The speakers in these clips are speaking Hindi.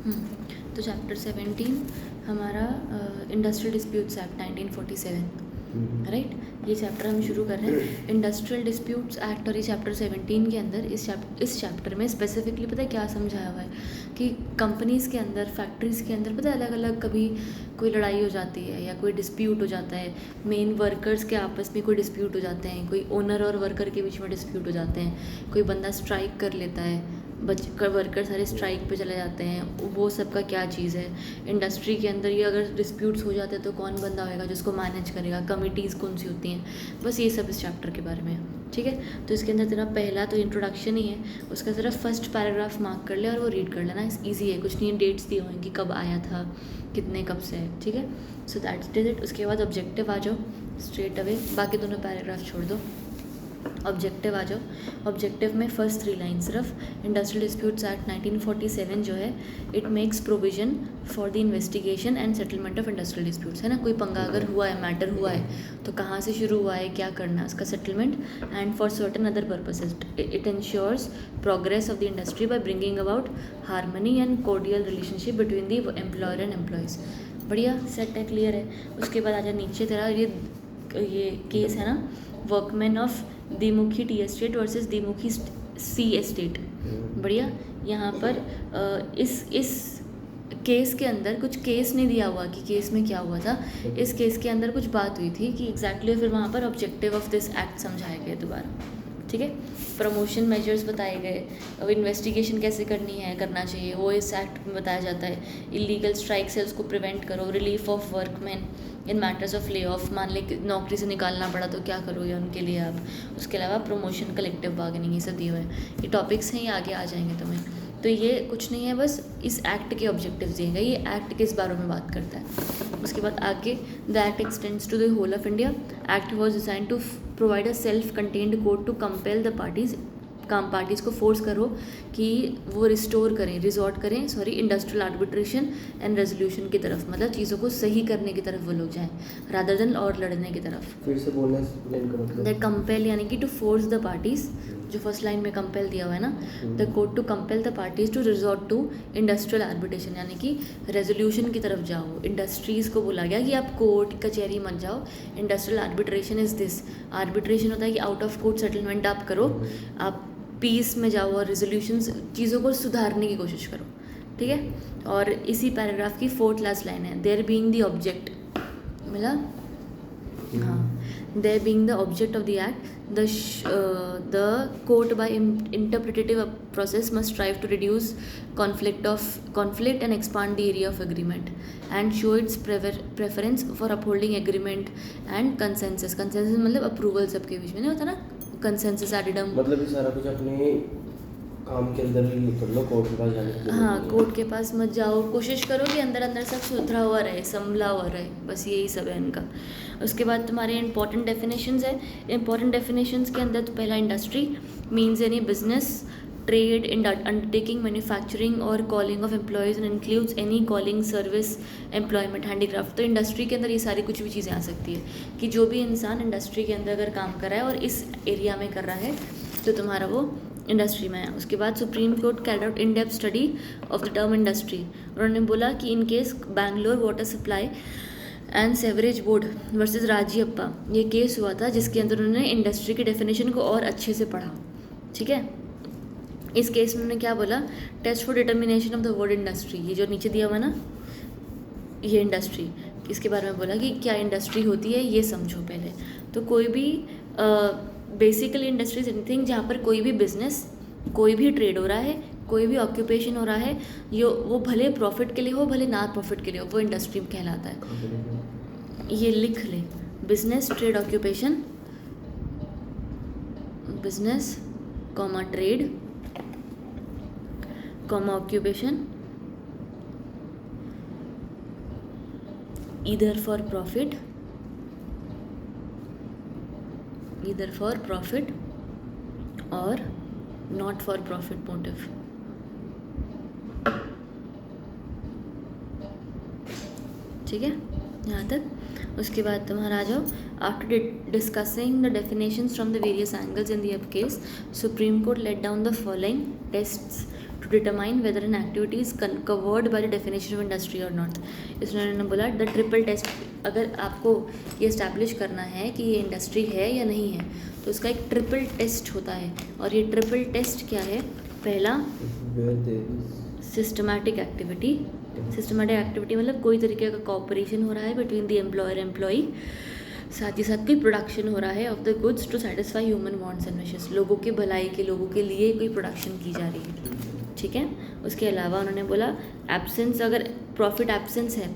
तो चैप्टर 17 हमारा इंडस्ट्रियल डिस्प्यूट्स एक्ट 1947, राइट। ये चैप्टर हम शुरू कर रहे हैं इंडस्ट्रियल डिस्प्यूट्स एक्ट, और ये चैप्टर 17 के अंदर इस चैप्टर में स्पेसिफिकली पता है क्या समझाया हुआ है कि कंपनीज़ के अंदर, फैक्ट्रीज़ के अंदर पता है अलग अलग कभी कोई लड़ाई हो जाती है या कोई डिस्प्यूट हो जाता है, मेन वर्कर्स के आपस में कोई डिस्प्यूट हो जाते हैं, कोई ओनर और वर्कर के बीच में डिस्प्यूट हो जाते हैं, कोई बंदा स्ट्राइक कर लेता है, वर्कर सारे स्ट्राइक पे चले जाते हैं, वो सब का क्या चीज़ है। इंडस्ट्री के अंदर ये अगर डिस्प्यूट्स हो जाते हैं तो कौन बंदा होएगा जिसको मैनेज करेगा, कमिटीज़ कौन सी होती हैं, बस ये सब इस चैप्टर के बारे में है, ठीक है। तो इसके अंदर तेरा पहला तो इंट्रोडक्शन ही है, उसका सिर्फ फर्स्ट पैराग्राफ मार्क कर ले और वो रीड कर लेना, ईजी है, कुछ नहीं, डेट्स दिए हुए हैं कि कब आया था, कितने कब से है, ठीक है। So that's it. उसके बाद ऑब्जेक्टिव आ जाओ स्ट्रेट अवे, बाकी दोनों पैराग्राफ छोड़ दो, ऑब्जेक्टिव आ जाओ। ऑब्जेक्टिव में फर्स्ट 3 लाइन सिर्फ इंडस्ट्रियल डिस्प्यूट्स एक्ट 1947 जो है, it makes provision for the investigation and settlement of industrial disputes, है ना। कोई पंगा अगर हुआ है, मैटर हुआ है, तो कहाँ से शुरू हुआ है, क्या करना है, उसका settlement, and for certain other purposes it ensures progress of the industry by bringing about harmony and cordial relationship between the employer and employees. बढ़िया, सेट है, क्लियर है। उसके बाद आ जाए नीचे तेरा ये केस है ना, workman of Dimakuchi tea estate versus Dimakuchi tea estate. बढ़िया, यहाँ पर इस केस के अंदर कुछ केस नहीं दिया हुआ कि केस में क्या हुआ था, इस केस के अंदर कुछ बात हुई थी कि एग्जैक्टली फिर वहाँ पर ऑब्जेक्टिव ऑफ दिस एक्ट समझाए गए दोबारा, ठीक है। प्रमोशन मेजर्स बताए गए, अब इन्वेस्टिगेशन कैसे करना चाहिए वो इस एक्ट में बताया जाता है। इलीगल स्ट्राइक से उसको प्रिवेंट करो, relief of workman in matters of lay of, मान ले नौकरी से निकालना पड़ा तो क्या करोगे उनके लिए आप। उसके अलावा प्रमोशन, कलेक्टिव बार्गेनिंग, ये सब दिए हुए हैं, ये टॉपिक्स हैं, ये आगे आ जाएंगे तुम्हें। तो ये कुछ नहीं है, बस इस एक्ट के ऑब्जेक्टिव्स दिए गए, ये एक्ट किस बारे में बात करता है। उसके बाद आगे, the act extends to the whole of India, act was design to provide a self contained code to compel the parties को फोर्स करो कि वो रिजॉर्ट करें इंडस्ट्रियल आर्बिट्रेशन एंड रेजोल्यूशन की तरफ, मतलब चीज़ों को सही करने की तरफ वो लोग जाएं रादर देन और लड़ने की तरफ। फिर से बोलना एक्सप्लेन करो मतलब। द कंपेल यानी कि टू फोर्स द पार्टीज़, जो फर्स्ट लाइन में कंपेल दिया हुआ है ना, the court to compel the parties to resort to industrial arbitration, यानी कि रेजोल्यूशन की तरफ जाओ। इंडस्ट्रीज़ को बोला गया कि आप कोर्ट कचहरी मत जाओ, industrial arbitration is this, arbitration होता है कि आउट ऑफ कोर्ट सेटलमेंट आप करो, आप पीस में जाओ और रेजोल्यूशंस, चीज़ों को सुधारने की कोशिश करो, ठीक है। और इसी पैराग्राफ की 4th लास्ट लाइन है, देयर बीइंग द ऑब्जेक्ट, मिला, हाँ, there being the object of the act, the court by interpretative process must strive to reduce conflict and expand the area of agreement and show its preference for upholding agreement and consensus मतलब approval सबके बीच में नहीं होता ना, कंसेंसस एडिडम, मतलब ये सारा कुछ अपने काम के अंदर ही कर लो, कोर्ट के पास जाने की। हाँ, कोर्ट के पास मत जाओ, कोशिश करो कि अंदर अंदर सब सुथरा हुआ रहे, संभला हुआ रहे, बस यही सब है इनका। उसके बाद तुम्हारे इंपॉर्टेंट डेफिनेशंस है। इंपॉर्टेंट डेफिनेशंस के अंदर तो पहला, industry means any business, trade, undertaking, manufacturing और calling of employers and includes any calling, service, employment, handicraft. तो इंडस्ट्री के अंदर ये सारी कुछ भी चीज़ें आ सकती है कि जो भी इंसान इंडस्ट्री के अंदर अगर काम कर रहा है और इस एरिया में कर रहा है तो तुम्हारा वो इंडस्ट्री में है। उसके बाद supreme court carried out in depth study of the term industry. उन्होंने बोला कि in case Bangalore water supply and sewerage board versus Rajappa, ये केस हुआ था जिसके अंदर उन्होंने इंडस्ट्री की डेफिनेशन को और अच्छे से पढ़ा, ठीक है। इस केस में उन्होंने क्या बोला, test for determination of the word industry, ये जो नीचे दिया हुआ ना, ये इंडस्ट्री, इसके बारे में बोला कि क्या इंडस्ट्री होती है ये समझो पहले। तो कोई भी बेसिकली इंडस्ट्री इज एनीथिंग जहाँ पर कोई भी बिजनेस, कोई भी ट्रेड हो रहा है, कोई भी ऑक्यूपेशन हो रहा है, वो भले प्रॉफिट के लिए हो भले ना प्रॉफिट के लिए हो, वो इंडस्ट्री कहलाता है। ये लिख ले, business, trade, occupation, business comma trade comma occupation, either for profit or not for profit motive, ठीक है यहाँ तक। उसके बाद तुम्हारा आ जाओ, after discussing the definitions from the various angles in the above case, supreme court laid down the following tests to determine whether an activity is covered by the definition of industry और नॉट। इसलिए उन्होंने बोला द ट्रिपल टेस्ट, अगर आपको ये इस्टेब्लिश करना है कि ये इंडस्ट्री है या नहीं है तो उसका एक ट्रिपल टेस्ट होता है। और ये ट्रिपल टेस्ट क्या है? पहला सिस्टमैटिक एक्टिविटी। सिस्टमैटिक एक्टिविटी मतलब कोई तरीके का कॉपरेशन हो रहा है बिटवीन द एम्प्लॉयर एम्प्लॉई, साथ ही साथ कोई प्रोडक्शन हो रहा है of the goods to satisfy human wants and wishes, लोगों के भलाई के, लोगों के लिए कोई प्रोडक्शन की जा रही है, ठीक है। उसके अलावा उन्होंने बोला एब्सेंस, अगर प्रॉफिट एब्सेंस है,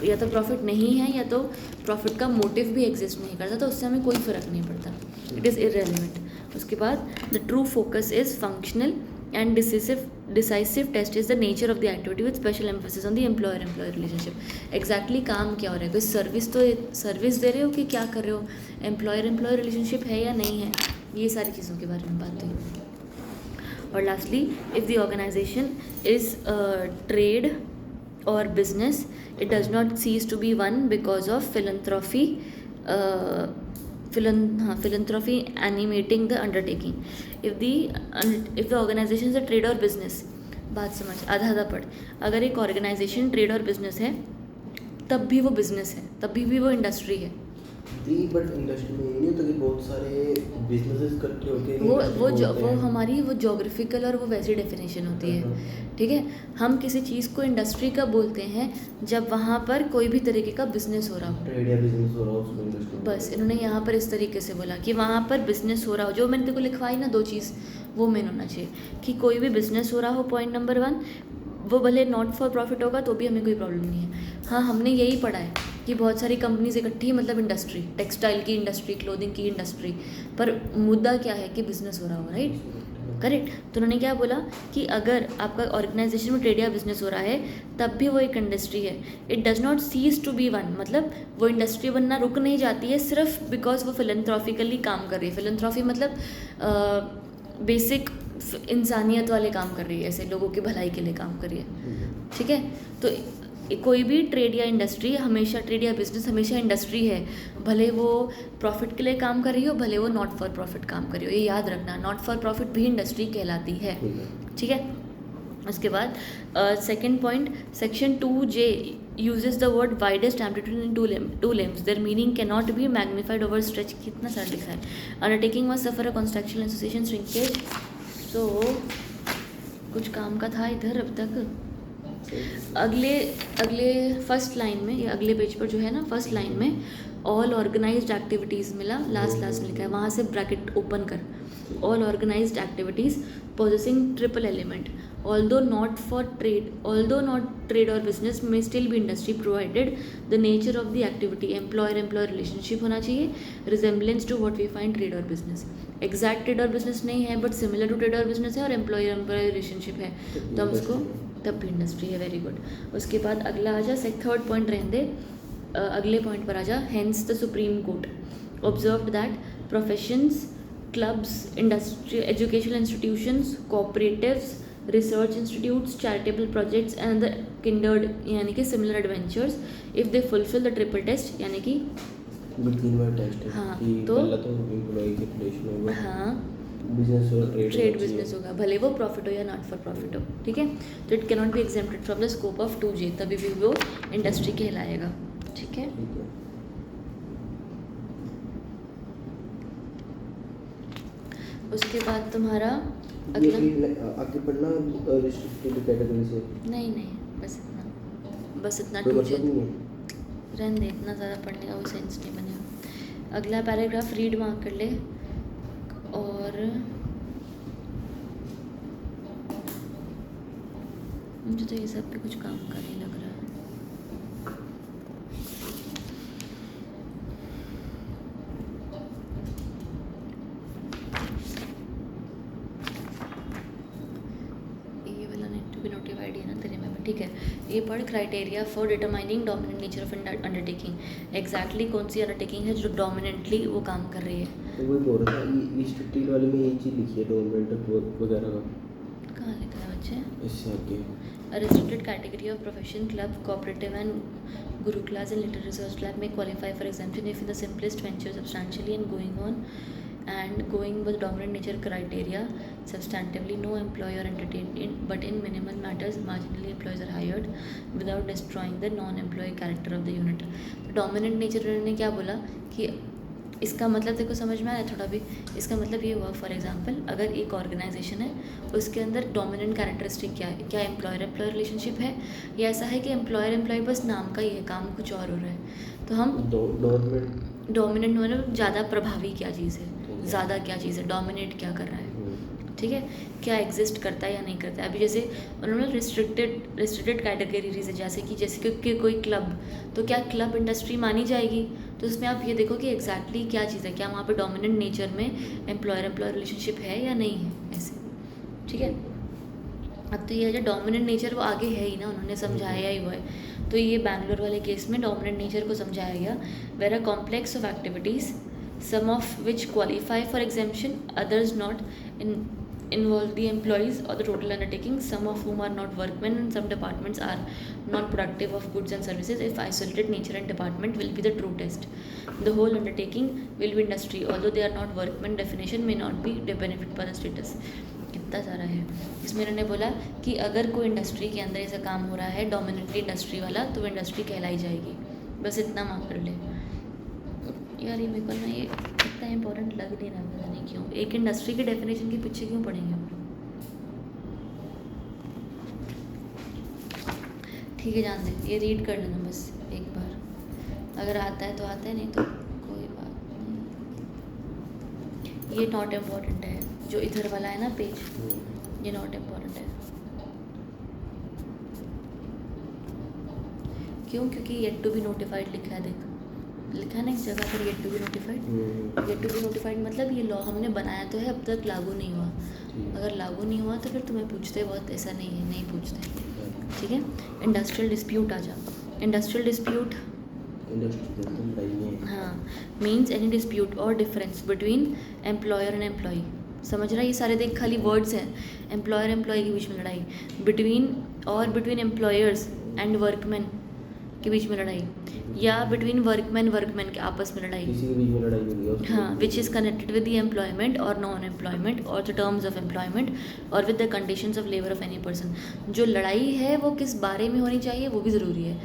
या तो प्रॉफिट नहीं है या तो प्रॉफिट का मोटिव भी एग्जिस्ट नहीं करता, तो उससे हमें कोई फ़र्क नहीं पड़ता, इट इज़ इररेलेवेंट। उसके बाद the true focus is functional and decisive test is the nature of the activity with special emphasis on the employer employee relationship। exactly काम क्या हो रहा है, कोई सर्विस दे रहे हो कि क्या कर रहे हो, एम्प्लॉयर एम्प्लॉय रिलेशनशिप है या नहीं है, ये सारी चीज़ों के बारे में बात हुई। और lastly, if the organisation is trade और business, it does not cease to be one because of philanthropy animating the undertaking। if the organization is a trade or business, बात समझ, आधा पढ़, अगर एक ऑर्गेनाइजेशन ट्रेड और बिजनेस है तब भी वो बिजनेस है, तभी भी वो इंडस्ट्री है। बट इंडस्ट्री में ये नहीं होता कि बहुत सारे बिजनेसेस इकट्ठे होते हैं, वो हमारी वो जोग्राफिकल और वो वैसी डेफिनेशन होती है, ठीक है। हम किसी चीज़ को इंडस्ट्री कब बोलते हैं? जब वहाँ पर कोई भी तरीके का बिजनेस हो रहा हो, ट्रेड या बिजनेस हो रहा हो, उसको इंडस्ट्री। बस इन्होंने यहाँ पर इस तरीके से बोला कि वहाँ पर बिजनेस हो रहा हो, जो मैंने तेरे को लिखवाई ना 2 चीज़, वो मेन होना चाहिए कि कोई भी बिजनेस हो रहा हो, पॉइंट नंबर 1, वो भले नॉट फॉर प्रॉफिट होगा तो भी हमें कोई प्रॉब्लम नहीं है। हाँ, हमने यही पढ़ा है कि बहुत सारी कंपनीज इकट्ठी, मतलब इंडस्ट्री, टेक्सटाइल की इंडस्ट्री, क्लोथिंग की इंडस्ट्री, पर मुद्दा क्या है कि बिजनेस हो रहा हो, राइट, करेक्ट। तो उन्होंने क्या बोला कि अगर आपका ऑर्गेनाइजेशन में ट्रेड या बिजनेस हो रहा है तब भी वो एक इंडस्ट्री है। It does not cease to be one, मतलब वो इंडस्ट्री बनना रुक नहीं जाती है सिर्फ बिकॉज वो फिलैंथ्रोपिकली काम कर रही है। फिलैंथ्रोपी मतलब बेसिक इंसानियत वाले काम कर रही है, ऐसे लोगों की भलाई के लिए काम कर रही है, ठीक है। तो कोई भी ट्रेड या इंडस्ट्री हमेशा, ट्रेड या बिजनेस हमेशा इंडस्ट्री है, भले वो प्रॉफिट के लिए काम कर रही हो, भले वो नॉट फॉर प्रॉफिट काम कर रही हो, ये याद रखना, नॉट फॉर प्रॉफिट भी इंडस्ट्री कहलाती है, ठीक है। उसके बाद second point, section 2J uses the word widest amplitude in two limbs, their meaning cannot be magnified over stretch, कितना सारा लिखा है। undertaking must suffer a contextual association shrinkage, so कुछ काम का था इधर अब तक। अगले फर्स्ट लाइन में, या अगले पेज पर जो है ना, फर्स्ट लाइन में ऑल ऑर्गेनाइज्ड एक्टिविटीज़ मिला, लास्ट में लिखा है, वहाँ से ब्रैकेट ओपन कर, all organised activities possessing triple element, although not trade or business may still be industry provided the nature of the activity employer relationship होना चाहिए, resemblance to what we find trade or business, exact trade or business नहीं है but similar to trade or business है, और employer relationship है, तो हम उसको तब भी इंडस्ट्री है। Very good. उसके बाद अगला आ जा, थर्ड पॉइंट रहने दे, अगले पॉइंट पर आ जा। Hence the Supreme Court observed that professions, clubs, industry, educational institutions, cooperatives, research institutes, charitable projects and the kindred यानी कि similar adventures if they fulfil the triple test, यानी कि 3 बार टेस्ट है। हाँ, तो पहला तो एम्प्लॉय के रिलेशन होगा, हाँ, बिजनेस और ट्रेड बिजनेस होगा, भले वो प्रॉफिट हो या नॉट फॉर प्रॉफिट हो, ठीक है। तो it cannot be exempted from the scope of 2J, तभी भी वो इंडस्ट्री कहलाएगा, ठीक है। उसके बाद तुम्हारा अगला आगे पढ़ना रिस्ट्रिक्टेड कैटेगरी से, नहीं बस इतना कोई 2J मतलब नहीं है। रहने दे, इतना ज़्यादा पढ़ने का कोई सेंस नहीं बनेगा। अगला पैराग्राफ रीड मार्क कर ले, और मुझे तो ये सब भी कुछ काम का नहीं लग रहा है। ये वाला नेट टू बी नोटिफाइड है ना तेरे में भी, ठीक है। ये पढ़, criteria for determining dominant nature of undertaking, exactly कौन सी अंडरटेकिंग है जो डोमिनेंटली वो काम कर रही है। तो वही बोल रहा था, रिस्ट्रिक्टेड वाले में ये चीज़ लिखी है डोमिनेंट वगैरह का, कहाँ लिखा है बच्चे? इससे आगे A restricted category of profession, club, cooperative and Guru class and little research lab may qualify for exemption if in the simplest venture substantially and going on and going with dominant nature criteria substantively no employee are entertained in but in minimal matters marginally employees are hired without destroying the non-employee character of the unit. तो dominant nature ने क्या बोला कि इसका मतलब देखो समझ में आया थोड़ा भी. इसका मतलब ये हुआ फॉर एग्जांपल अगर एक ऑर्गेनाइजेशन है उसके अंदर डोमिनेंट कैरेक्टरिस्टिक क्या है, क्या एम्प्लॉयर एम्प्लॉयर रिलेशनशिप है या ऐसा है कि एम्प्लॉयर एम्प्लॉय बस नाम का ही है, काम कुछ और हो रहा है. तो हम डोमिनेंट मतलब ज़्यादा प्रभावी क्या चीज़ है, ज़्यादा क्या चीज़ है, डोमिनेट क्या कर रहा है, ठीक है, क्या एग्जिस्ट करता है या नहीं करता है. अभी जैसे उन्होंने रिस्ट्रिक्टेड कैटेगरीज है जैसे कि कोई क्लब, तो क्या क्लब इंडस्ट्री मानी जाएगी. तो उसमें आप ये देखो कि एग्जैक्टली क्या चीज़ है, क्या वहाँ पे डोमिनेंट नेचर में एम्प्लॉयर एम्प्लॉयर रिलेशनशिप है या नहीं है, ऐसे. ठीक है, अब तो ये है जो डोमिनेंट नेचर वो आगे है ही ना, उन्होंने समझाया ही हुआ है. तो ये बैंगलोर वाले केस में डोमिनेंट नेचर को समझाया गया. Where a complex of activities some of which qualify for exemption, others not, involve the employees or the total undertaking, some of whom are not workmen and some departments are not productive of goods and services. If isolated nature and department will be the true test, the whole undertaking will be industry, although they are not workmen, definition may not be benefit पर status. कितना सारा है इसमें. इन्होंने बोला कि अगर कोई इंडस्ट्री के अंदर ऐसा काम हो रहा है डोमिनेटली इंडस्ट्री वाला तो वो इंडस्ट्री कहलाई जाएगी. बस इतना मार्क कर ले यार. ये मेरे को ना ये इतना इम्पोर्टेंट लग नहीं रहा, पता नहीं क्यों. एक इंडस्ट्री के डेफिनेशन के पीछे क्यों पढ़ेंगे हम. ठीक है, जान दे, ये रीड कर लेना बस एक बार, अगर आता है तो आता है, नहीं तो कोई बात नहीं. ये नॉट इम्पोर्टेंट है जो इधर वाला है ना पेज, ये नॉट इम्पोर्टेंट है. क्यों? क्योंकि येट टू बी नोटिफाइड लिखा है, देख लिखा है ना एक जगह पर yet to be notified. Yet to be notified मतलब ये लॉ हमने बनाया तो है, अब तक लागू नहीं हुआ. अगर लागू नहीं हुआ तो फिर तुम्हें पूछते बहुत, ऐसा नहीं है, नहीं पूछते. ठीक है, इंडस्ट्रियल डिस्प्यूट आ जा. इंडस्ट्रियल डिस्प्यूट हाँ मीन्स एनी डिस्प्यूट और difference between employer and employee. समझ रहा है, ये सारे देख खाली वर्ड्स हैं. एम्प्लॉयर एम्प्लॉई के बीच में लड़ाई, बिटवीन एम्प्लॉयर्स एंड वर्कमैन के बीच में लड़ाई, या बिटवीन वर्कमैन के आपस में लड़ाई, किसी के बीच में लड़ाई हो गई. हाँ, which is connected with the employment और नॉन एम्प्लॉयमेंट और द टर्म्स ऑफ एम्प्लॉयमेंट और with the conditions of labour of any person. जो लड़ाई है वो किस बारे में होनी चाहिए वो भी ज़रूरी है,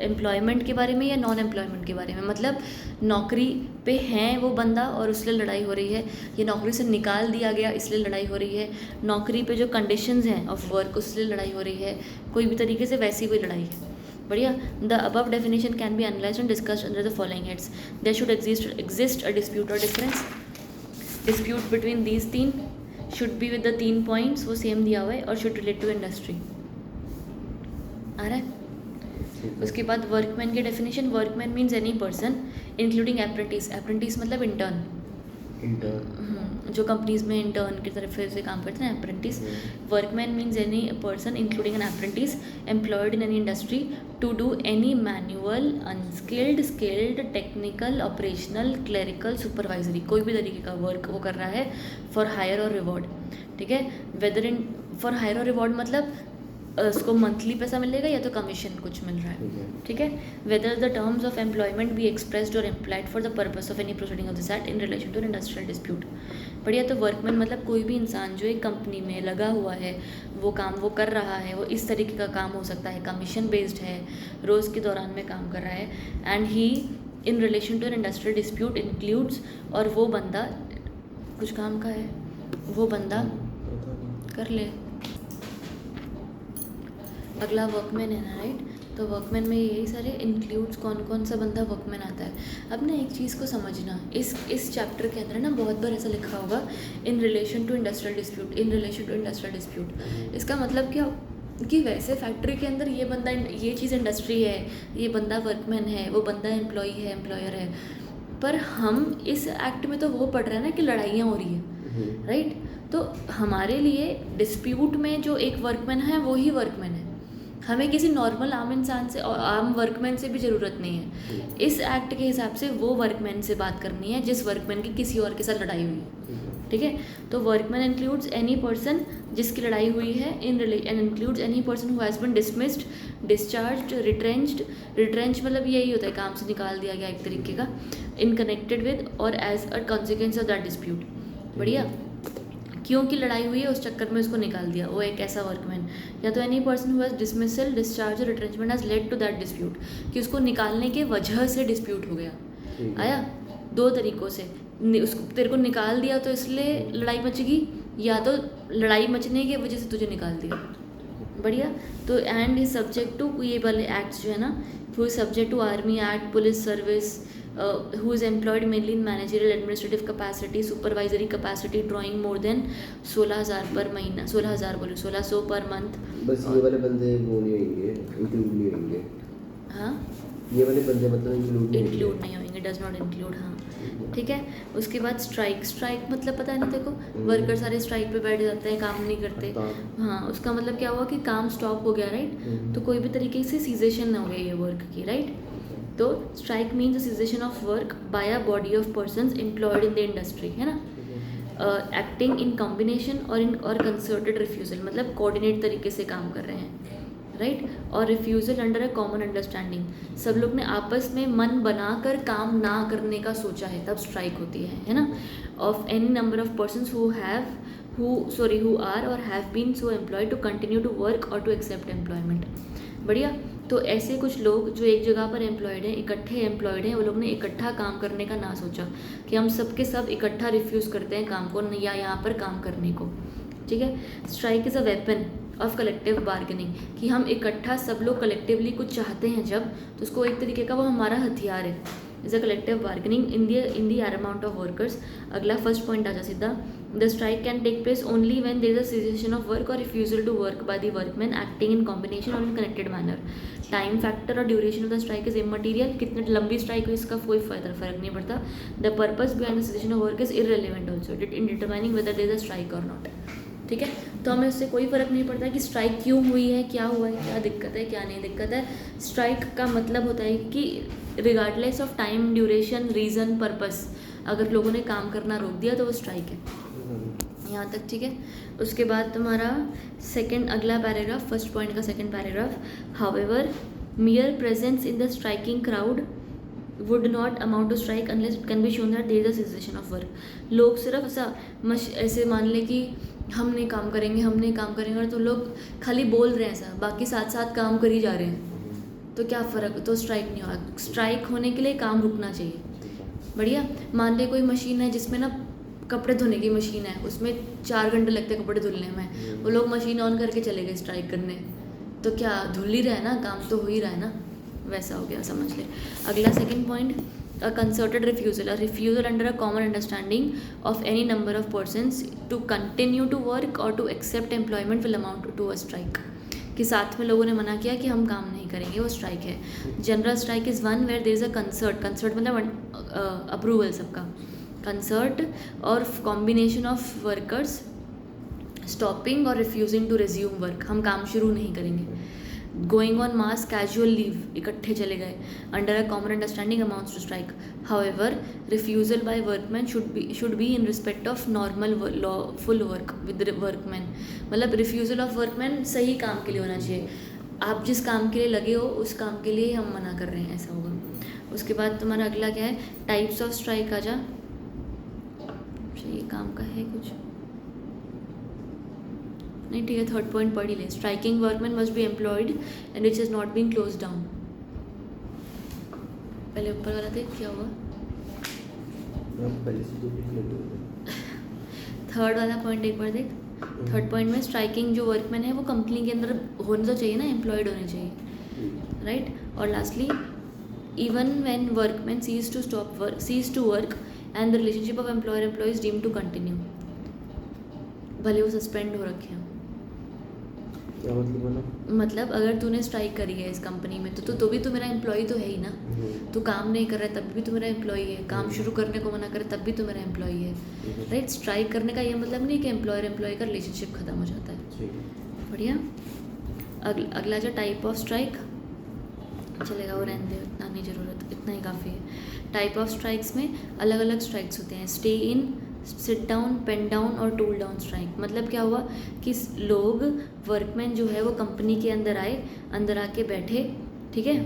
एम्प्लॉयमेंट के बारे में या नॉन एम्प्लॉयमेंट के बारे में. मतलब नौकरी पे हैं वो बंदा और उसलिए लड़ाई हो रही है, या नौकरी से निकाल दिया गया इसलिए लड़ाई हो रही है, नौकरी पे जो कंडीशंस हैं ऑफ वर्क उसलिए लड़ाई हो रही है, कोई भी तरीके से वैसी कोई लड़ाई है. बढ़िया. The above definition can be analysed and discussed under the following heads. There should exist a dispute और डिफरेंस. डिस्प्यूट बिटवीन दीज तीन should be with the 3 points, वो सेम दिया हुआ है, और शुड रिलेट टू इंडस्ट्री. आ रहा है. उसके बाद वर्कमैन की definition. Workman means any person including apprentice. Apprentice मतलब इंटर्न, जो कंपनीज में इंटर्न की तरफ से काम करते हैं, apprentice. Workman means any person including an apprentice employed in any industry to do any manual, unskilled, skilled, technical, operational, clerical, supervisory, कोई भी तरीके का वर्क वो कर रहा है फॉर हायर और रिवॉर्ड. ठीक है, वेदर इन फॉर हायर और रिवॉर्ड मतलब उसको मंथली पैसा मिलेगा या तो कमीशन कुछ मिल रहा है. ठीक है, whether the terms of employment be expressed और implied for the purpose of any proceeding of this act in relation to industrial dispute. बढ़िया. तो वर्कमैन मतलब कोई भी इंसान जो एक कंपनी में लगा हुआ है, वो काम वो कर रहा है, वो इस तरीके का काम हो सकता है, कमीशन बेस्ड है, रोज़ के दौरान में काम कर रहा है, and he in relation to an industrial dispute includes, और वो बंदा कुछ काम का है, वो बंदा कर ले. अगला वर्कमैन है ना, राइट. तो वर्कमैन में यही सारे इंक्लूड्स कौन कौन सा बंदा वर्कमैन आता है. अब ना एक चीज़ को समझना, इस चैप्टर के अंदर ना बहुत बार ऐसा लिखा होगा in relation to industrial dispute, in relation to industrial dispute. इसका मतलब क्या कि वैसे फैक्ट्री के अंदर ये बंदा, ये चीज़ इंडस्ट्री है, ये बंदा वर्कमैन है, वो बंदा एम्प्लॉई है, एम्प्लॉयर है, पर हम इस एक्ट में तो वो पढ़ रहे हैं ना कि लड़ाइयाँ हो रही है, राइट. तो हमारे लिए डिस्प्यूट में जो एक वर्कमैन है वो ही वर्कमैन है. हमें किसी नॉर्मल आम इंसान से और आम वर्कमैन से भी ज़रूरत नहीं है. इस एक्ट के हिसाब से वो वर्कमैन से बात करनी है जिस वर्कमैन की किसी और के साथ लड़ाई हुई है. ठीक है, तो वर्कमैन इंक्लूड्स एनी पर्सन जिसकी लड़ाई हुई है, and includes any person who has been dismissed, discharged, retrench मतलब यही होता है काम से निकाल दिया गया एक तरीके का, in connected with or as a consequence of that dispute. बढ़िया, क्योंकि लड़ाई हुई है उस चक्कर में उसको निकाल दिया, वो एक ऐसा वर्कमैन। या तो any person who has dismissal, discharge और retrenchment has led to that dispute, कि उसको निकालने के वजह से डिस्प्यूट हो गया। आया दो तरीक़ों से, उसको तेरे को निकाल दिया तो इसलिए लड़ाई मचेगी, या तो लड़ाई मचने की वजह से तुझे निकाल दिया। बढ़िया, तो एंड इज सब्जेक्ट टू, ये वाले एक्ट्स जो है ना, who is subject to army act, police service, who is employed mainly in managerial administrative capacity, supervisory capacity, drawing more than 16,000 पर महीना, 16,000 बोलो 1600 पर मंथ। बस ये वाले बंदे वो नहीं होंगे, इंक्लूड नहीं होंगे। हाँ, ये वाले बंदे मतलब इंक्लूड नहीं होंगे, डज नॉट इंक्लूड। हाँ ठीक है। उसके बाद स्ट्राइक मतलब पता है ना देखो, वर्कर सारे स्ट्राइक पे बैठ जाते हैं, काम नहीं करते। हाँ, उसका मतलब क्या हुआ कि काम स्टॉप हो गया, राइट। तो कोई भी तरीके से सीजेशन हो गई है वर्क की, राइट। तो strike means cessation of work bye a body of persons employed in the industry, है ना। एक्टिंग इन कॉम्बिनेशन और कंसर्टेड रिफ्यूज़ल, मतलब कोऑर्डिनेट तरीके से काम कर रहे हैं, राइट। और refusal under a common understanding, सब लोग ने आपस में मन बनाकर काम ना करने का सोचा है, तब स्ट्राइक होती है ना। Of any number of persons who are और have been so employed to continue to work और टू एक्सेप्ट एम्प्लॉयमेंट। बढ़िया, तो ऐसे कुछ लोग जो एक जगह पर एम्प्लॉयड हैं, इकट्ठे एम्प्लॉयड हैं, वो लोग ने इकट्ठा काम करने का ना सोचा कि हम सब के सब इकट्ठा रिफ्यूज़ करते हैं काम को या यहाँ पर काम करने को, ठीक है। Strike is a weapon of collective bargaining, कि हम इकट्ठा सब लोग कलेक्टिवली कुछ चाहते हैं जब, तो उसको एक तरीके का वो हमारा हथियार है। Is a collective bargaining in the amount of workers. अगला फर्स्ट पॉइंट आ जा सीधा, the strike can take place only when there is a cessation of work और refusal to work by the workman acting in combination और in connected manner. Time factor और duration of the strike is immaterial, कितनी लंबी स्ट्राइक हुई इसका कोई फर्क नहीं पड़ता। The purpose behind the cessation of work is irrelevant also in determining whether there is a strike or not, ठीक है। तो हमें उससे कोई फ़र्क नहीं पड़ता कि स्ट्राइक क्यों हुई है, क्या हुआ है, क्या दिक्कत है, क्या नहीं दिक्कत है। स्ट्राइक का मतलब होता है कि regardless of time, duration, reason, purpose, अगर लोगों ने काम करना रोक दिया तो वो स्ट्राइक है, यहाँ तक, ठीक है। उसके बाद तुम्हारा अगला पैराग्राफ, फर्स्ट पॉइंट का second paragraph, however mere presence in the striking crowd would not amount to strike unless it can be shown that there is a cessation of work। लोग सिर्फ ऐसे मान ले कि हमने काम करेंगे और तो लोग खाली बोल रहे हैं ऐसा, बाकी साथ साथ काम कर ही जा रहे हैं, तो क्या फ़र्क, तो स्ट्राइक नहीं होगा। स्ट्राइक होने के लिए काम रुकना चाहिए। बढ़िया, मान ले कोई मशीन है जिसमें ना कपड़े धोने की मशीन है, उसमें 4 घंटे लगते हैं कपड़े धुलने में, वो लोग मशीन ऑन करके चले गए स्ट्राइक करने, तो क्या धुल ही रहा है ना, काम तो हो ही रहा है ना, वैसा हो गया, समझ ले। अगला second point, a concerted refusal, a refusal under a common understanding of any number of persons to continue to work और to accept employment will amount to a strike, कि साथ में लोगों ने मना किया कि हम काम नहीं करेंगे, वो स्ट्राइक है। General strike is one where there is a concert मतलब अप्रूवल सबका, concert or combination of workers stopping or refusing to resume work, हम काम शुरू नहीं करेंगे। Going on mass casual leave, इकट्ठे चले गए, under a common understanding amounts to strike. However refusal by workman should be in respect of normal lawful work with workman, मतलब रिफ्यूजल ऑफ वर्कमैन सही काम के लिए होना चाहिए, आप जिस काम के लिए लगे हो उस काम के लिए हम मना कर रहे हैं, ऐसा होगा। उसके बाद तुम्हारा अगला क्या है, टाइप्स ऑफ स्ट्राइक आ जा, ये काम का है कुछ नहीं, ठीक है। थर्ड पॉइंट पढ़ ही ले, striking workman must be employed and which is not being close down. पहले ऊपर वाला देख क्या हुआ, थर्ड वाला पॉइंट एक बार देख। थर्ड पॉइंट में स्ट्राइकिंग जो वर्कमैन है वो कंपनी के अंदर होने तो चाहिए ना, एम्प्लॉयड होने चाहिए, राइट। और lastly, even when workman cease to work and the relationship of employer employees deem to continue, भले वो सस्पेंड हो रखे हैं। क्या मतलब अगर तूने स्ट्राइक करी है इस कंपनी में तो भी तो मेरा एम्प्लॉय तो है ही ना, तू काम नहीं कर रहा है तब भी तो मेरा एम्प्लॉय है, काम शुरू करने को मना करे तब भी तो मेरा एम्प्लॉय है, राइट। स्ट्राइक करने का ये मतलब नहीं कि एम्प्लॉयर एम्प्लॉय का रिलेशनशिप खत्म हो जाता है। बढ़िया, अगला जो टाइप ऑफ स्ट्राइक चलेगा वो रहने दे, इतना नहीं ज़रूरत, इतना ही काफ़ी है। टाइप ऑफ स्ट्राइक्स में अलग अलग स्ट्राइक्स होते हैं, stay in, sit down, pen down और टूल डाउन स्ट्राइक। मतलब क्या हुआ कि लोग वर्कमैन जो है वो कंपनी के अंदर आए, अंदर आके बैठे, ठीक है,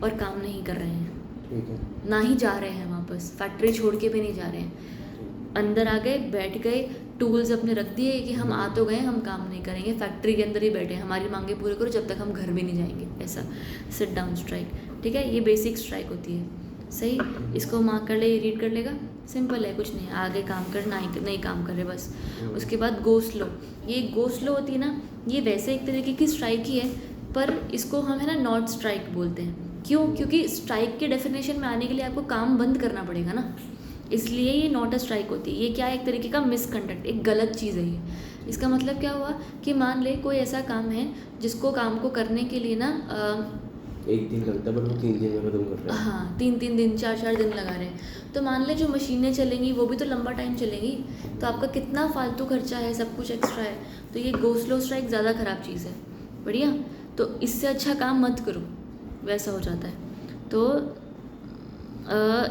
और काम नहीं कर रहे हैं, ठीक है। ना ही जा रहे हैं वापस, फैक्ट्री छोड़ के भी नहीं जा रहे हैं, अंदर आ गए, बैठ गए, टूल्स अपने रख दिए कि हम आ तो गए, हम काम नहीं करेंगे, फैक्ट्री के अंदर ही बैठे हैं, हमारी मांगे पूरी करो जब तक हम घर भी नहीं जाएंगे, ऐसा सिट डाउन स्ट्राइक। ठीक है, ये बेसिक स्ट्राइक होती है। सही, इसको मार्क कर ले, ये रीड कर लेगा, सिंपल है, कुछ नहीं, आगे काम कर, नहीं काम कर रहे बस। उसके बाद गो स्लो, ये गो स्लो होती है ना, ये वैसे एक तरीके की स्ट्राइक ही है, पर इसको हम है ना नॉट स्ट्राइक बोलते हैं। क्यों? क्योंकि स्ट्राइक के डेफिनेशन में आने के लिए आपको काम बंद करना पड़ेगा ना, इसलिए ये नॉट अ स्ट्राइक होती है। ये क्या है? एक तरीके का मिसकंडक्ट, एक गलत चीज़ है ये। इसका मतलब क्या हुआ कि मान ले कोई ऐसा काम है जिसको काम को करने के लिए ना एक दिन लगता है पर वो 3 दिन में खत्म कर रहे हैं। हाँ, 3-3 दिन 4-4 दिन लगा रहे हैं। तो मान ले जो मशीनें चलेंगी वो भी तो लंबा टाइम चलेंगी, तो आपका कितना फालतू खर्चा है, सब कुछ एक्स्ट्रा है। तो ये गो स्लो स्ट्राइक ज़्यादा ख़राब चीज़ है। बढ़िया, तो इससे अच्छा काम मत करो, वैसा हो जाता है। तो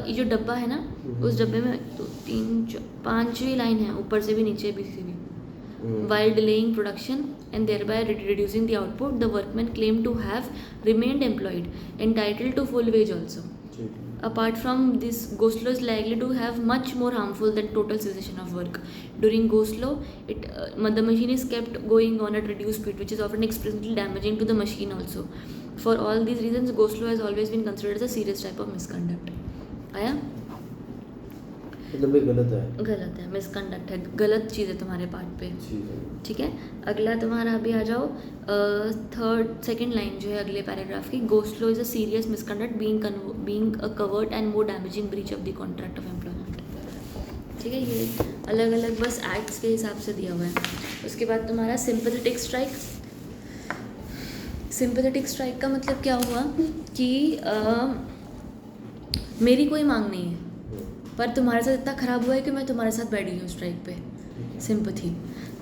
ये जो डब्बा है ना, उस डब्बे में 2 3 4 5वीं लाइन है, ऊपर से भी नीचे भी से भी, while delaying production and thereby reducing the output, the workmen claim to have remained employed, entitled to full wage also. Apart from this, go slow is likely to have much more harmful than total cessation of work. During go slow, the machine is kept going on at reduced speed, which is often extremely damaging to the machine also. For all these reasons, go slow has always been considered as a serious type of misconduct. आया? मतलब ये गलत है। गलत है, मिसकंडक्ट है, गलत चीज़ है तुम्हारे पार्ट पे। ठीक है, अगला तुम्हारा अभी आ जाओ, सेकंड लाइन जो है अगले पैराग्राफ की, go slow is a serious misconduct being a covered and more damaging breach of the contract of employment. ठीक है, ये अलग अलग बस एक्ट्स के हिसाब से दिया हुआ है। उसके बाद तुम्हारा सिंपैथेटिक स्ट्राइक। सिंपैथेटिक स्ट्राइक का मतलब क्या हुआ कि मेरी कोई मांग नहीं है पर तुम्हारे साथ इतना ख़राब हुआ है कि मैं तुम्हारे साथ बैठ गई हूँ स्ट्राइक पे, सिंपैथी।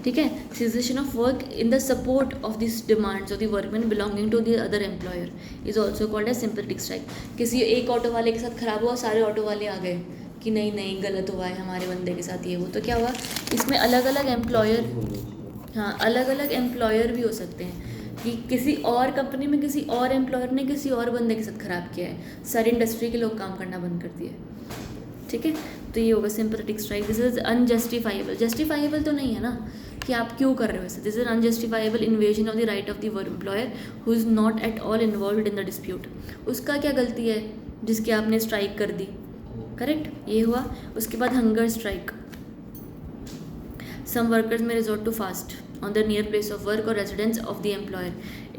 ठीक है, cessation of work in the support of this demands of the workman belonging to the other employer is also called as sympathetic strike. किसी एक ऑटो वाले के साथ ख़राब हुआ, सारे ऑटो वाले आ गए कि नहीं नहीं गलत हुआ है हमारे बंदे के साथ, ये वो, तो क्या हुआ इसमें अलग अलग एम्प्लॉयर, हाँ अलग अलग एम्प्लॉयर भी हो सकते हैं कि किसी और कंपनी में किसी और एम्प्लॉयर ने किसी और बंदे के साथ ख़राब किया है, सारी इंडस्ट्री के लोग काम करना बंद कर दिए। ठीक है, तो ये होगा sympathetic strike. This is unjustifiable. Justifiable तो नहीं है ना कि आप क्यों कर रहे हो ऐसे। This is unjustifiable invasion of the right of the employer who is not at all involved in the dispute. उसका क्या गलती है जिसकी आपने स्ट्राइक कर दी, करेक्ट, ये हुआ। उसके बाद hunger strike. Some workers may resort to fast on the near place of work or residence of the employer.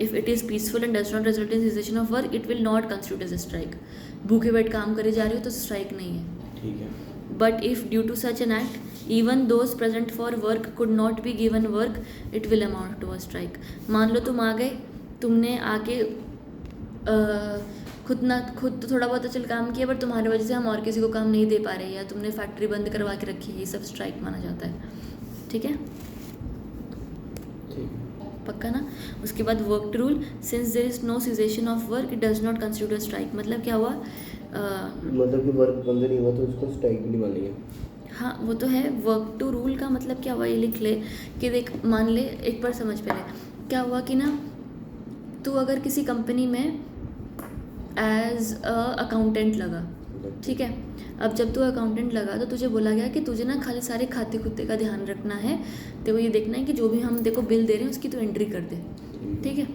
If it is peaceful and does not result in cessation of work, it will not constitute as a strike. भूखे बैठ काम करे जा रहे हो तो स्ट्राइक नहीं है। ठीक है। But if due to such an act, even those present for work could not be given work, it will amount to a strike. मान लो तुम आ गए, तुमने आके खुद तो थोड़ा बहुत चल काम किया पर तुम्हारी वजह से हम और किसी को काम नहीं दे पा रहे, या तुमने फैक्ट्री बंद करवा के रखी है, ये सब स्ट्राइक माना जाता है। ठीक है, पक्का ना। उसके बाद work rule, since there is no cessation of work it does not constitute a strike. मतलब क्या हुआ, मतलब कि वर्क बंद नहीं हुआ तो उसको स्ट्राइक नहीं मानेंगे। हाँ वो तो है। वर्क टू रूल का मतलब क्या हुआ, ये लिख ले कि देख, मान ले एक बार समझ पहले क्या हुआ कि ना, तू अगर किसी कंपनी में एज अकाउंटेंट लगा, ठीक है, अब जब तू अकाउंटेंट लगा तो तुझे बोला गया कि तुझे ना खाली सारे खाते खुते का ध्यान रखना है, तेरे को ये देखना है कि जो भी हम देखो बिल दे रहे हैं उसकी तो एंट्री कर दे। ठीक है,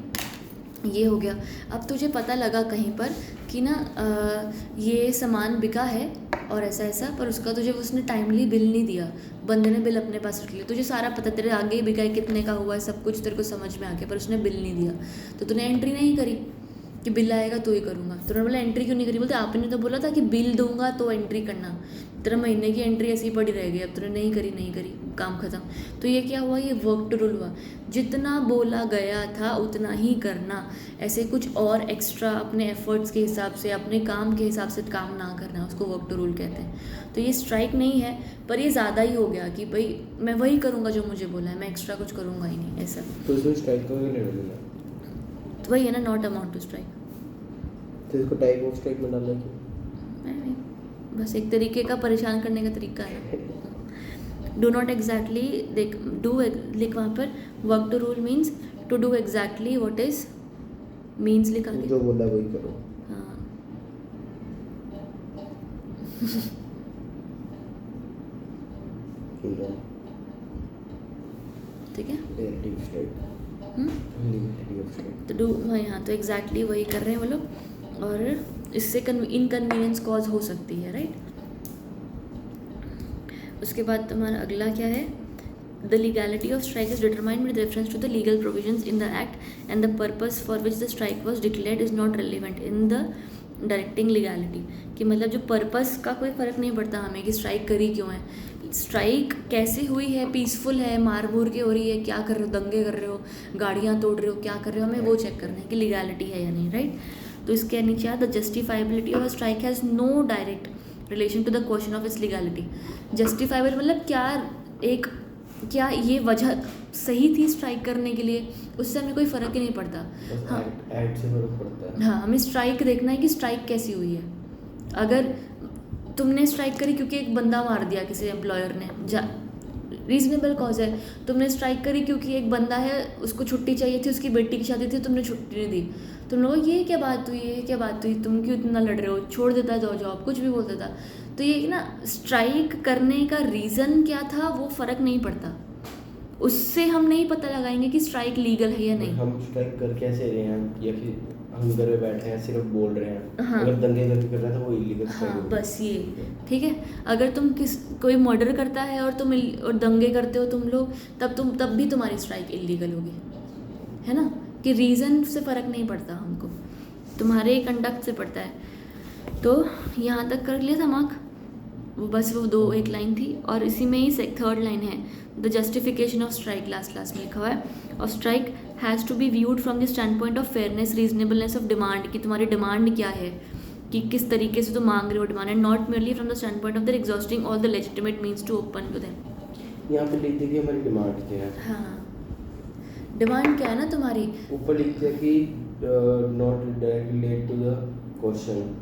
ये हो गया। अब तुझे पता लगा कहीं पर कि ना ये सामान बिका है और ऐसा ऐसा, पर उसका तुझे उसने टाइमली बिल नहीं दिया, बंदे ने बिल अपने पास रख लिया, तुझे सारा पता, तेरे आगे ही बिका है, कितने का हुआ है, सब कुछ तेरे को समझ में आ गया, पर उसने बिल नहीं दिया, तो तूने एंट्री नहीं करी कि बिल आएगा तो ही करूँगा। तो उन्होंने बोला एंट्री क्यों नहीं करी, बोलते आपने तो बोला था कि बिल दूंगा तो एंट्री करना, तेरा महीने की एंट्री ऐसी ही पड़ी रह गई, अब तूने नहीं करी, काम खत्म। तो ये क्या हुआ, ये वर्क टू रूल हुआ, जितना बोला गया था उतना ही करना, ऐसे कुछ और एक्स्ट्रा अपने एफर्ट्स के हिसाब से, अपने काम के हिसाब से काम ना करना, उसको वर्क टू रूल कहते हैं। तो ये स्ट्राइक नहीं है, पर ये ज़्यादा ही हो गया कि भाई मैं वही करूँगा जो मुझे बोला है, मैं एक्स्ट्रा कुछ करूँगा ही नहीं, ऐसा। तो इसमें स्ट्राइक का क्या लेवल है? तो वही है ना, नॉट अमाउंट टू स्ट्राइक। तो इसको टाइप ऑफ स्ट्राइक में डालना क्यों? नहीं, बस एक तरीके का परेशान करने का तरीका है। डू नॉट एग्जैक्टली, देख डू लिख वहाँ पर, work to rule means to do exactly what is means लिखा, जो बोला वही करो। हाँ ठीक है। Negative strike. Negative strike. तो हाँ, तो एग्जैक्टली वही कर रहे हैं वो लोग, और इससे इनकन्वीनियंस कॉज हो सकती है, राइट। उसके बाद तुम्हारा अगला क्या है, the legality of strike is determined with reference to the legal provisions in the act and the purpose for which the strike was declared is not relevant in the directing legality. कि मतलब जो पर्पस का कोई फ़र्क नहीं पड़ता हमें कि स्ट्राइक करी क्यों है, स्ट्राइक कैसे हुई है, पीसफुल है, मार मूर के हो रही है, क्या कर रहे हो, दंगे कर रहे हो, गाड़ियाँ तोड़ रहे हो, क्या कर रहे हो, हमें वो चेक करना है कि लीगैलिटी है या नहीं, राइट। तो इसके नीचे the justifiability of strike has no direct relation to the question of its legality. Justifiable मतलब क्या ये वजह सही थी स्ट्राइक करने के लिए, उससे हमें कोई फ़र्क ही नहीं पड़ता। हाँ, एक्ट से फर्क पड़ता है। हाँ, हमें स्ट्राइक देखना है कि स्ट्राइक कैसी हुई है। अगर तुमने स्ट्राइक करी क्योंकि एक बंदा मार दिया किसी एम्प्लॉयर ने, रीजनेबल कॉज है। तुमने स्ट्राइक करी क्योंकि एक बंदा है, उसको छुट्टी चाहिए थी, उसकी बेटी की शादी थी, तुमने छुट्टी नहीं दी, तुम लोग ये क्या बात हुई, ये क्या बात हुई, तुम क्यों इतना लड़ रहे हो, छोड़ देता जाओ जॉब, कुछ भी बोल देता। तो ये ना, स्ट्राइक करने का रीज़न क्या था वो फ़र्क नहीं पड़ता, उससे हम नहीं पता लगाएंगे कि स्ट्राइक लीगल है या नहीं। हम स्ट्राइक कर कैसे रहे हैं, या फिर हम घर में बैठे हैं सिर्फ बोल रहे हैं। हाँ। अगर दंगे करके कर रहा था वो इलीगल स्ट्राइक हाँ, होगी। बस ये ठीक है। अगर तुम कोई मर्डर करता है और और दंगे करते हो तुम लोग, तब भी तुम्हारी स्ट्राइक इलीगल होगी, है ना। कि रीज़न से फ़र्क नहीं पड़ता हमको, तुम्हारे कंडक्ट से पड़ता है। तो यहाँ तक कर लिया था मार्क, वो बस वो एक लाइन थी, और इसी में ही थर्ड लाइन है, the justification of strike, last में लिखा हुआ है, of strike has to be viewed from the stand point of fairness, reasonableness of demand, कि तुम्हारी डिमांड क्या है, कि किस तरीके से तुम मांग रहे हो demand, and not merely from the stand point of the exhausting all the legitimate means to open to them. यहाँ पे लिख दे कि हमारी डिमांड क्या है। हाँ, डिमांड क्या है ना तुम्हारी, ऊपर लिख दिया कि not directly relate to the question.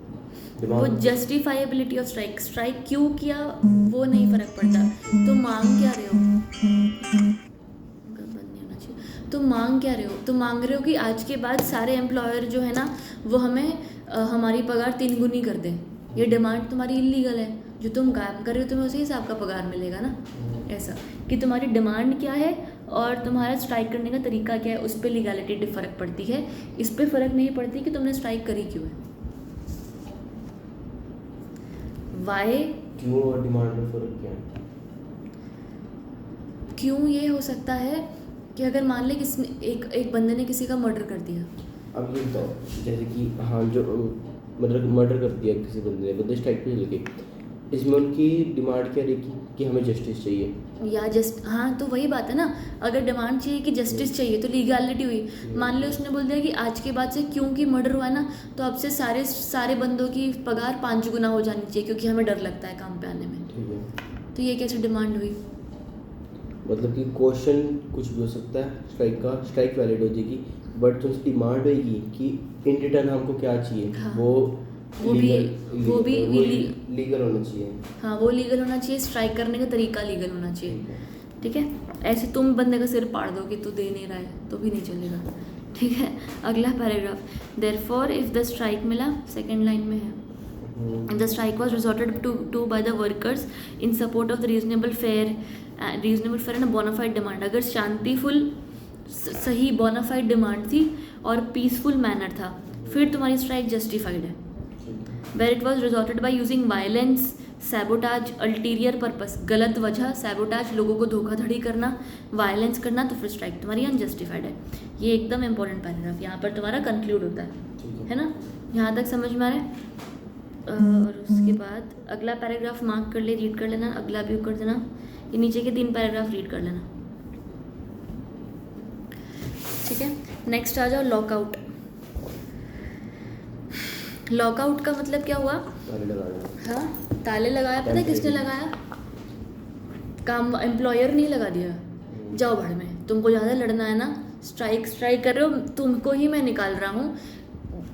वो जस्टिफाइबिलिटी ऑफ स्ट्राइक क्यों किया वो नहीं फ़र्क पड़ता, तुम मांग क्या रहे हो, तुम मांग क्या रहे हो, तुम मांग रहे हो कि आज के बाद सारे एम्प्लॉयर जो है ना वो हमें हमारी पगार 3 गुनी कर दें। ये डिमांड तुम्हारी इलीगल है, जो तुम काम कर रहे हो तुम्हें उसी हिसाब का पगार मिलेगा ना। ऐसा कि तुम्हारी डिमांड क्या है और तुम्हारा स्ट्राइक करने का तरीका क्या है, उस पर लीगैलिटी फ़र्क पड़ती है, इस पर फ़र्क नहीं पड़ती कि तुमने स्ट्राइक करी क्यों है। वाई, क्यों और डिमांड में फर्क क्या है? क्यों ये हो सकता है कि अगर मान ले किसने एक बंदे ने किसी का मर्डर कर दिया। अब ये बताओ, जैसे कि हाँ जो मतलब मर्डर कर दिया किसी बंदे ने, बंदे स्ट्राइक पे चले गए, इसमें उनकी डिमांड क्या रहेगी कि हमें जस्टिस चाहिए, या हाँ, तो वही बात है ना, अगर डिमांड चाहिए कि जस्टिस चाहिए तो लीगैलिटी हुई। मान लो उसने बोल दिया कि आज के बाद से क्योंकि मर्डर हुआ है ना, तो अब से सारे बंदों की पगार 5 गुना हो जानी चाहिए, क्योंकि हमें डर लगता है काम पे आने में। ठीक है। तो ये कैसे डिमांड हुई? मतलब कि क्वेश्चन कुछ भी हो सकता है, स्ट्राइक वैलिड हो जाएगी, बट जो डिमांड होगी कि इन रिटर्न हमको क्या चाहिए, हाँ। वो भी लीगल होना चाहिए। हाँ, वो लीगल होना चाहिए, स्ट्राइक करने का तरीका लीगल होना चाहिए। ठीक है, ऐसे तुम बंदे का सिर पाड़ दो कि तू दे नहीं रहा है तो भी नहीं चलेगा। ठीक है, अगला paragraph, therefore if the strike मिला, सेकेंड लाइन में है, the strike was resorted to by the workers in support of the reasonable fair and a bona fide demand। अगर शांतिफुल सही bona fide डिमांड थी और पीसफुल मैनर था, फिर तुम्हारी स्ट्राइक जस्टिफाइड है। where it was resorted by using violence, sabotage, ulterior purpose, गलत वजह, sabotage, लोगों को धोखाधड़ी करना, वायलेंस करना, तो फिर स्ट्राइक तुम्हारी अनजस्टिफाइड है। ये एकदम इंपॉर्टेंट पैराग्राफ यहाँ पर तुम्हारा कंक्लूड होता है ना। यहाँ तक समझ में आ रहा है? और उसके बाद अगला पैराग्राफ मार्क कर ले, रीड कर लेना, अगला भी कर देना, ये नीचे के 3 पैराग्राफ रीड कर लेना। ठीक है, नेक्स्ट आ जाओ लॉकआउट। लॉकआउट का मतलब क्या हुआ? हाँ, ताले लगाया। पता है किसने लगाया? काम एम्प्लॉयर नहीं लगा दिया, जाओ भड़ में, तुमको ज़्यादा लड़ना है ना, स्ट्राइक कर रहे हो, तुमको ही मैं निकाल रहा हूँ,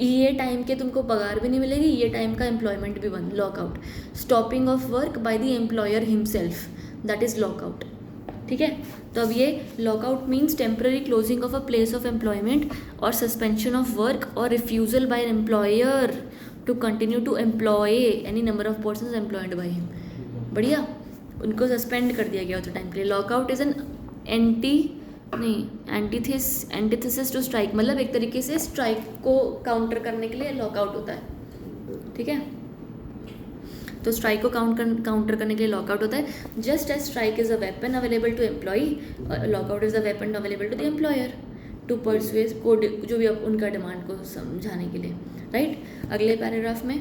ये टाइम के तुमको पगार भी नहीं मिलेगी, ये टाइम का एम्प्लॉयमेंट भी बंद। Lockout, stopping of work by the employer himself, that is lockout. ठीक है, तो अब ये lockout means temporary closing of a place of employment और सस्पेंशन ऑफ वर्क और refusal by an employer to continue to employ any number of persons employed by him. बढ़िया, उनको सस्पेंड कर दिया गया उस टाइम के लिए। Lockout is an antithesis to strike, मतलब एक तरीके से स्ट्राइक को काउंटर करने के लिए लॉकआउट होता है, ठीक है। तो स्ट्राइक को काउंटर करने के लिए लॉकआउट होता है। Just as strike is a weapon available to employ, lockout is a weapon available to the employer to persuade को, जो भी उनका डिमांड को समझाने के लिए, राइट। अगले पैराग्राफ में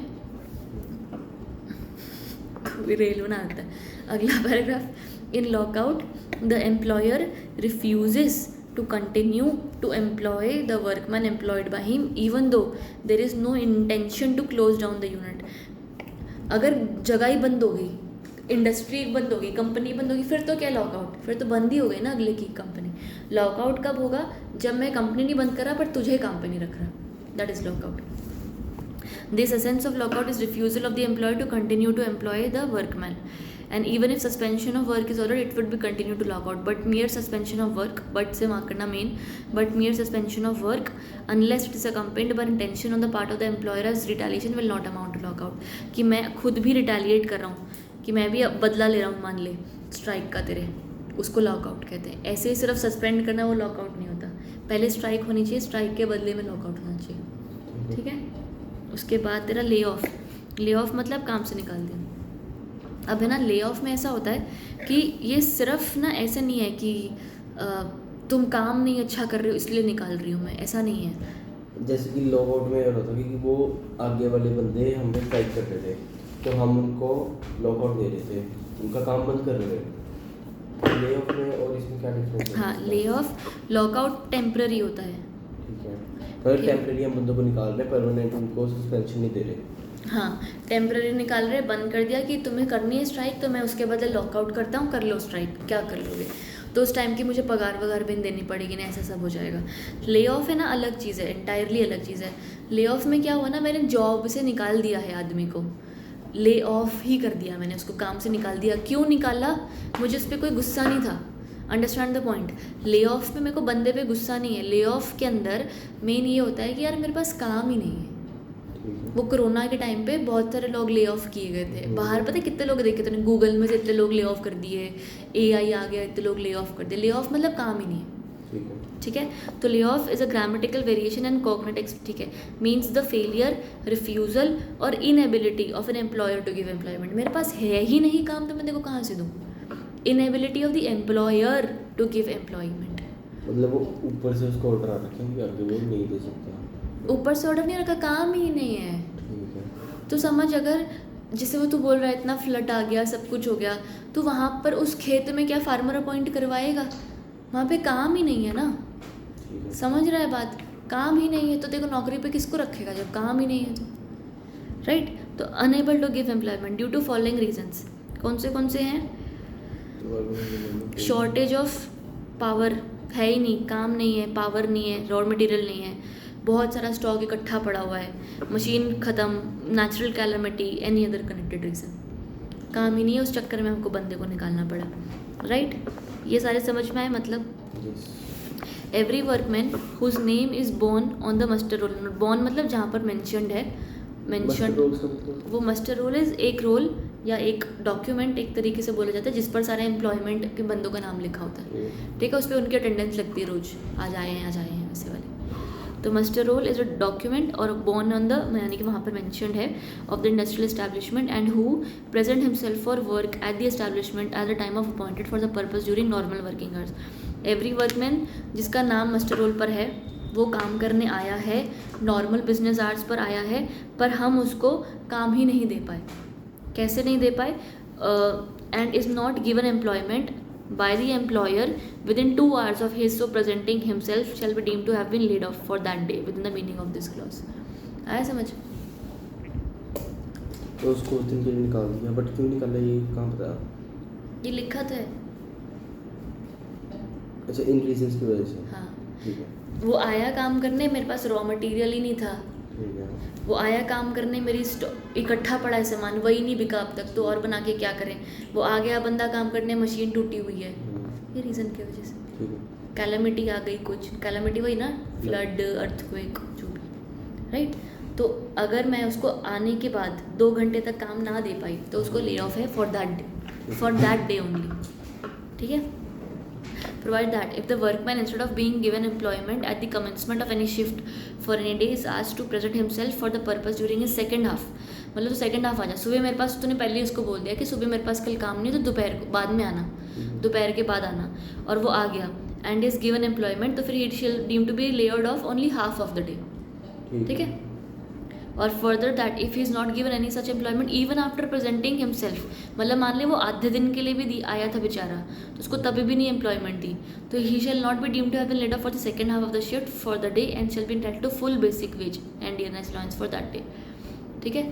रेलू ना आता है। अगला paragraph, in lockout the employer refuses to continue to employ the workman employed by him even though there is no intention to close down the unit। अगर जगह ही बंद हो गई, इंडस्ट्री बंद हो गई, कंपनी बंद हो गई, फिर तो क्या लॉकआउट, फिर तो बंद ही हो गई ना अगले की कंपनी। लॉकआउट कब होगा? जब मैं कंपनी नहीं बंद कर रहा पर तुझे काम पे नहीं रख रहा, that is lockout. This essence of lockout is refusal of the employer to continue to employ the workman, and even if suspension of work is ordered, it would be continued to lockout. But mere suspension of work, but से mark करना main, but mere suspension of work unless it is accompanied by intention on the part of the employer as retaliation will not amount to lockout। कि मैं खुद भी retaliate कर रहा हूँ, कि मैं भी बदला ले रहा हूँ, मान ले स्ट्राइक का तेरे, उसको लॉकआउट कहते हैं। ऐसे ही सिर्फ सस्पेंड करना वो लॉकआउट नहीं होता, पहले स्ट्राइक होनी चाहिए, स्ट्राइक के बदले में लॉकआउट होना चाहिए, ठीक है। उसके बाद तेरा ले ऑफ, ले ऑफ मतलब काम से निकाल देना। अब है ना, ले ऑफ में ऐसा होता है कि ये सिर्फ ना ऐसा नहीं है कि तुम काम नहीं अच्छा कर रहे हो इसलिए निकाल रही हूँ मैं, ऐसा नहीं है। जैसे कि लॉकआउट में होता था कि वो आगे वाले बंदे हमें स्ट्राइक कर रहे थे तो हम उनको लॉकआउट दे रहे थे, उनका काम बंद कर रहे थे। ले ऑफ में और इसमें क्या डिफरेंस है? हाँ, ले ऑफ, लॉकआउट टेम्पररी होता है, मतलब टेम्परेरी हम बंदों को निकाल रहे हैं, परमानेंट उनको सस्पेंशन नहीं दे रहे। हाँ, टेम्पररी निकाल रहे, बंद कर दिया कि तुम्हें करनी है स्ट्राइक तो मैं उसके बदले लॉकआउट करता हूँ, कर लो स्ट्राइक, क्या कर लोगे, तो उस टाइम की मुझे पगार वगार भी देनी पड़ेगी ना, ऐसा सब हो जाएगा। ले ऑफ है ना अलग चीज़ है, एंटायरली अलग चीज़ है। ले ऑफ में क्या हुआ ना, मैंने जॉब से निकाल दिया है आदमी को, ले ऑफ ही कर दिया मैंने, उसको काम से निकाल दिया। क्यों निकाला? मुझे उस पर कोई गुस्सा नहीं था, understand the point. Lay off पे मेरे को बंदे पे गुस्सा नहीं है, ले ऑफ के अंदर मेन ये होता है कि यार मेरे पास काम ही नहीं है। वो कोरोना के टाइम पे बहुत सारे लोग ले ऑफ किए गए थे बाहर, पता है कितने लोग देखे थे, गूगल में से इतने लोग ले ऑफ कर दिए, AI आ गया इतने लोग ले ऑफ कर दिए। ले ऑफ मतलब काम ही नहीं है, ठीक है। तो lay off is a grammatical variation and cognitive, ठीक है, means the failure, refusal or inability of an employer to give employment. मेरे पास है ही नहीं काम तो मैं देखो कहाँ से दूँ। Inability of the employer to give employment, मतलब वो ऊपर से उसको ऑर्डर आ रखे हैं कि आगे वो नहीं दे सकता, ऊपर से ऑर्डर नहीं रखा, काम ही नहीं है। तो समझ, अगर जैसे वो तू बोल रहा है इतना फ्लड आ गया, सब कुछ हो गया, तो वहाँ पर उस खेत में क्या फार्मर अपॉइंट करवाएगा? वहाँ पे काम ही नहीं है ना, समझ रहा है बात, काम ही नहीं है तो देखो नौकरी पे किसको रखेगा जब काम ही नहीं है तो, राइट। तो unable to give employment due to following reasons, कौन से हैं? शॉर्टेज ऑफ पावर, है ही नहीं, काम नहीं है, पावर नहीं है, रॉ मटेरियल नहीं है, बहुत सारा स्टॉक इकट्ठा पड़ा हुआ है, मशीन ख़त्म, natural calamity, any other connected reason, काम ही नहीं है, उस चक्कर में हमको बंदे को निकालना पड़ा, राइट। ये सारे समझ में आए मतलब। Every workman whose name is borne on the muster roll, borne मतलब जहाँ पर मैंशनड है, मैंशनड, वो मस्टर रोल इज़ एक रोल या एक डॉक्यूमेंट एक तरीके से बोला जाता है जिस पर सारे एम्प्लॉयमेंट के बंदों का नाम लिखा होता है, ठीक है। उस पर उनकी अटेंडेंस लगती है रोज, आज आए हैं वैसे वाले। तो muster roll is a document और बोर्न ऑन द, यानी कि वहाँ पर मैंशनड है, of the industrial establishment and who present himself for work at the establishment at the time of appointed for the purpose during normal working hours. Every workman जिसका नाम मस्टर रोल पर है वो काम करने आया है, नॉर्मल बिजनेस आवर्स पर आया है, पर हम उसको काम ही नहीं दे पाए। कैसे नहीं दे पाए? And is not given employment by the employer within 2 hours of his so presenting himself shall be deemed to have been laid off for that day within the meaning of this clause। आया समझ? तो उसको उस दिन के लिए निकाल दिया, बट क्यों निकाला ये कहाँ पता? ये लिखा तो है। अच्छा, इन रीजंस की वजह से। हाँ, ठीक है। वो आया काम करने, मेरे पास रॉ मटेरियल ही नहीं था, ठीक है। वो आया काम करने, मेरी इकट्ठा पड़ा है सामान, वही नहीं बिका अब तक, तो और बना के क्या करें। वो आ गया बंदा काम करने, मशीन टूटी हुई है, ये रीज़न की वजह से। ठीक है। कैलामिटी आ गई, कुछ कैलामिटी वही ना, फ्लड, अर्थक्वेक, जो भी, राइट। तो अगर मैं उसको आने के बाद 2 घंटे तक काम ना दे पाई तो उसको ले ऑफ है फॉर दैट डे ओनली, ठीक है। Provide that if the workman instead of being given employment at the commencement of any shift for any day is asked to present himself for the purpose during his second half, मतलब तो सेकंड हाफ आ जा, सुबह मेरे पास, तूने पहले ही उसको बोल दिया कि सुबह मेरे पास कल काम नहीं है तो दोपहर को बाद में आना, दोपहर के बाद आना, और वो आ गया एंड इज गिवन एम्प्लॉयमेंट, तो फिर he shall deem to be laid off only half of the day, ठीक है। और further that if he is not given any such employment even after presenting himself, मतलब मान ले वो आधे दिन के लिए भी आया था बेचारा, तो उसको तभी भी नहीं एम्प्लॉयमेंट दी, तो he shall not be deemed to have been laid off for the second half of the shift for the day and shall be entitled to full basic wage and dearness allowance for that day, ठीक है।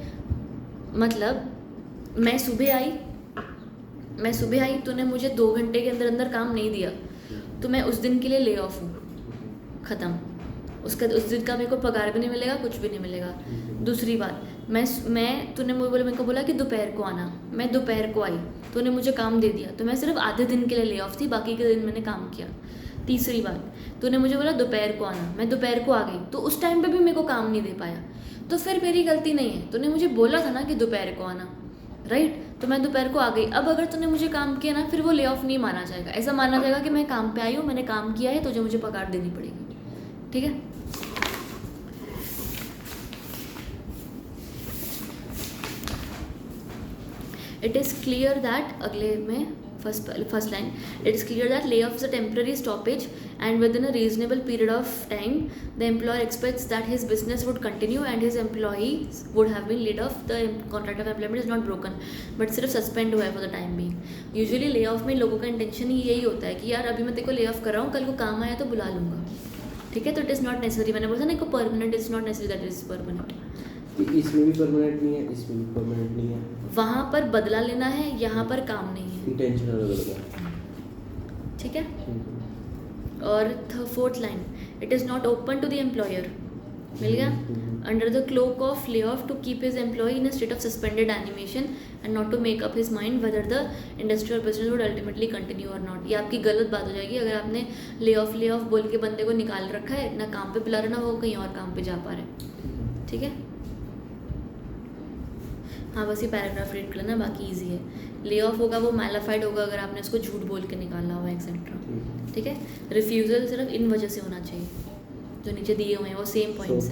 मतलब मैं सुबह आई, तूने मुझे 2 घंटे के अंदर अंदर काम नहीं दिया, तो मैं उस दिन के लिए ले ऑफ हूँ, ख़त्म। उस दिन का मेरे को पगार भी नहीं मिलेगा, कुछ भी नहीं मिलेगा। दूसरी बात, तूने मेरे को बोला कि दोपहर को आना, मैं दोपहर को आई, तूने मुझे काम दे दिया, तो मैं सिर्फ आधे दिन के लिए ले ऑफ थी, बाकी के दिन मैंने काम किया। तीसरी बात, तूने मुझे बोला दोपहर को आना, मैं दोपहर को आ गई, तो उस टाइम पे भी मेरे को काम नहीं दे पाया, तो फिर मेरी गलती नहीं है, तूने मुझे बोला था ना कि दोपहर को आना, राइट, तो मैं दोपहर को आ गई। अब अगर तूने मुझे काम किया ना, फिर वो ले ऑफ नहीं माना जाएगा, ऐसा माना जाएगा कि मैं काम पे आई हूँ, मैंने काम किया है, तुझे मुझे पगार देनी पड़ेगी, ठीक है। It is clear that अगले में first line, it is clear that layoff is a temporary stoppage and within a reasonable period of time the employer expects that his business would continue and his employees would have been laid off. The contract of employment is not broken but सिर्फ suspend हुआ है for the time being. Usually layoff में लोगों का intention ही यही होता है कि यार अभी मैं तेरे को layoff कर रहा हूँ, कल को काम आया तो बुला लूँगा, ठीक है। तो it is not necessary, मैंने बोला ना को permanent, it's not necessary that it is permanent. इसमें भी परमानेंट नहीं है, इसमें भी परमानेंट नहीं है, वहाँ पर बदला लेना है, यहाँ पर काम नहीं है, इंटेंशन अलग है, ठीक है। और fourth line, it is not open to the employer, मिल गया, under the cloak of lay off to keep his employee in a state of suspended animation and not to make up his mind whether the industrial business would ultimately continue और नॉट। ये आपकी गलत बात हो जाएगी अगर आपने ले ऑफ बोल के बंदे को निकाल रखा है, ना काम पे बुला रहा, ना वो कहीं और काम पे जा पा रहे, ठीक है। हाँ, बस ये पैराग्राफ रीड कर लेना, बाकी इजी है। ले ऑफ होगा वो मैलाफाइड होगा अगर आपने उसको झूठ बोल के निकाला हुआ एक्सेट्रा, ठीक है। रिफ्यूज़ल सिर्फ इन वजह से होना चाहिए, जो नीचे दिए हुए हैं वो सेम पॉइंट्स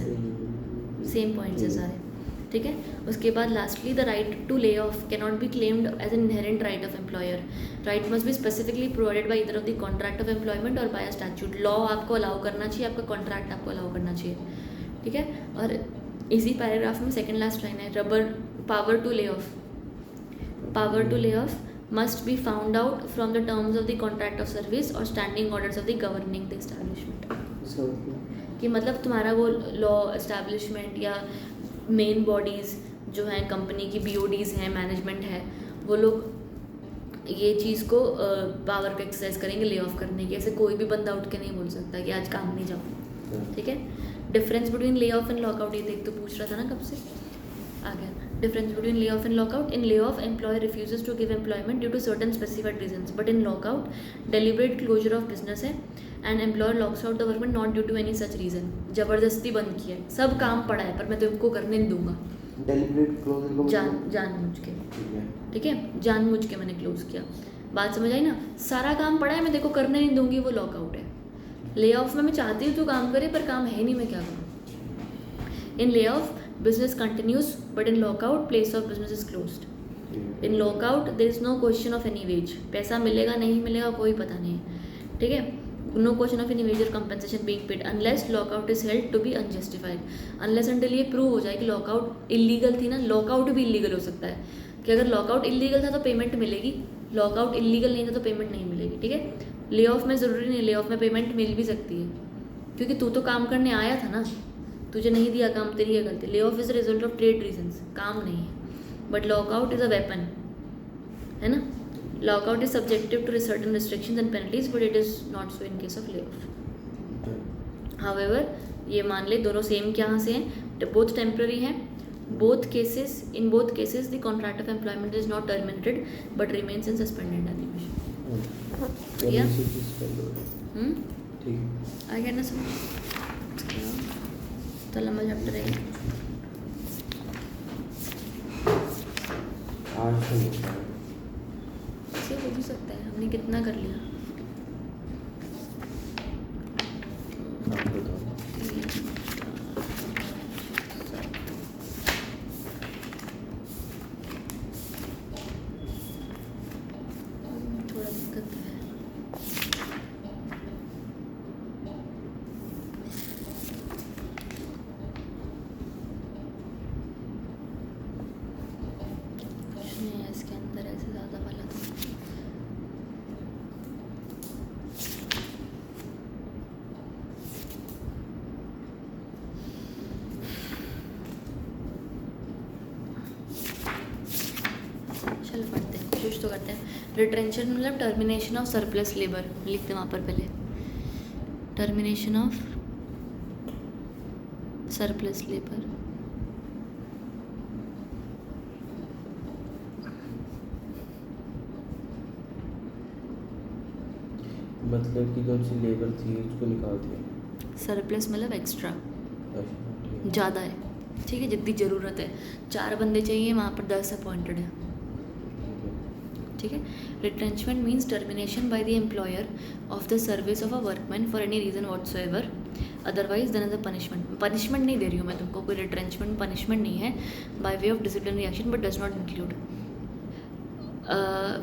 हैं सारे, ठीक है। उसके बाद lastly the right to lay off can not be claimed as an inherent right of employer, right must be specifically provided by either of the contract of employment or by statute. Law आपको अलाउ करना चाहिए, आपका कॉन्ट्रैक्ट आपको अलाउ करना चाहिए, ठीक है। और इसी पैराग्राफ में सेकेंड लास्ट लाइन है, rubber power to lay off must be found out from the terms of the contract of service or standing orders of the governing the establishment. कि मतलब तुम्हारा वो लॉ एस्टैब्लिशमेंट या मेन बॉडीज़ जो हैं कंपनी की, BODs हैं, मैनेजमेंट है, वो लोग ये चीज़ को पावर को एक्सरसाइज करेंगे ले ऑफ करने की। ऐसे कोई भी बंदा उठ के नहीं बोल सकता कि आज काम नहीं जाओ, ठीक है। Difference between lay off and lockout, ये देख तो पूछ रहा था ना कब से, आ गया। Difference between layoff and lockout. In layoff, employer refuses to give employment due to certain specified reasons. But in lockout, deliberate closure of business है and employer locks out the workman not due to any such reason. जबरदस्ती बंद किया है, सब काम पड़ा है पर मैं तुमको करने नहीं दूंगा। Deliberate closure को जानबूझ के, ठीक है, जानबूझ के मैंने क्लोज किया। बात समझ आई ना? सारा काम पड़ा है, मैं देखो करने नहीं दूंगी, वो लॉकआउट है। ले ऑफ में मैं चाहती हूँ तो काम करे पर काम है नहीं, मैं क्या करूँ। In lay off business continues but in lockout place of business is closed. In lockout there is no question of any wage, पैसा मिलेगा नहीं मिलेगा कोई पता नहीं है, ठीक है। no question of any wage or compensation being paid unless lockout is held to be unjustified. unless until ये प्रूव हो जाए कि लॉकआउट इलीगल थी ना, लॉकआउट भी इलीगल हो सकता है कि अगर लॉकआउट इलीगल था तो पेमेंट मिलेगी, लॉकआउट इलीगल नहीं था तो पेमेंट नहीं मिलेगी, ठीक है। ले ऑफ में ज़रूरी नहीं, ले ऑफ में पेमेंट मिल भी सकती है क्योंकि तू तो काम करने आया था ना, तुझे नहीं दिया काम, तेरी है गलती। Lay off is result of trade reasons, काम नहीं है। But lockout is a weapon, है ना। Lockout is subjective to certain restrictions and penalties but it is not so in case of lay off. However ये मान ले दोनों सेम क्या से हैं, बोथ टेम्प्रेरी हैं, both cases, in both cases the contract of employment is not terminated but remains in suspended animation. या ठीक आ गया ना समझ, तो लंबा चैप्टर है। कितना कर लिया? आप बताओ। 3, 4, 5, 7। थोड़ा दिक्कत है। कुछ नहीं है इसके अंदर ऐसे ज़्यादा वाला तो। चलो पढ़ते हैं, कोशिश तो करते हैं। रिटेंशन मतलब टर्मिनेशन ऑफ सरप्लस लेबर, लिखते हैं वहाँ पर पहले। Termination of surplus labour. मतलब कि कौन सी लेबर थी उसको निकाल दिया। सरप्लस मतलब एक्स्ट्रा, अच्छा, ठीक है। ज़्यादा है, ठीक है, जितनी ज़रूरत है। 4 बंदे चाहिए, वहाँ पर 10 अपॉइंटेड है, ठीक है। Retrenchment means termination by the employer of the service of a workman for any reason whatsoever, otherwise than as a punishment. Punishment नहीं दे रही हूँ मैं तुमको, कोई रिट्रेंचमेंट पनिशमेंट नहीं है, by way of discipline reaction, but does not include.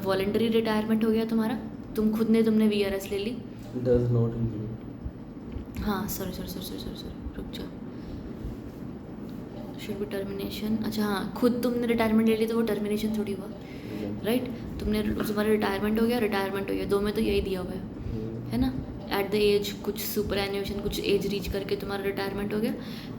Voluntary retirement हो गया तुम्हारा, तुमने VRS ले ली। Does not include. हाँ सॉरी, रुक जा। Should be termination. अच्छा हाँ, खुद तुमने रिटायरमेंट ले ली तो वो टर्मिनेशन थोड़ी हुआ, राइट। तुम्हारा रिटायरमेंट हो गया, 2 में तो यही दिया हुआ है ना। एट द एज कुछ सुपर एन्यूएशन, कुछ एज रीच करके तुम्हारा रिटायरमेंट हो गया।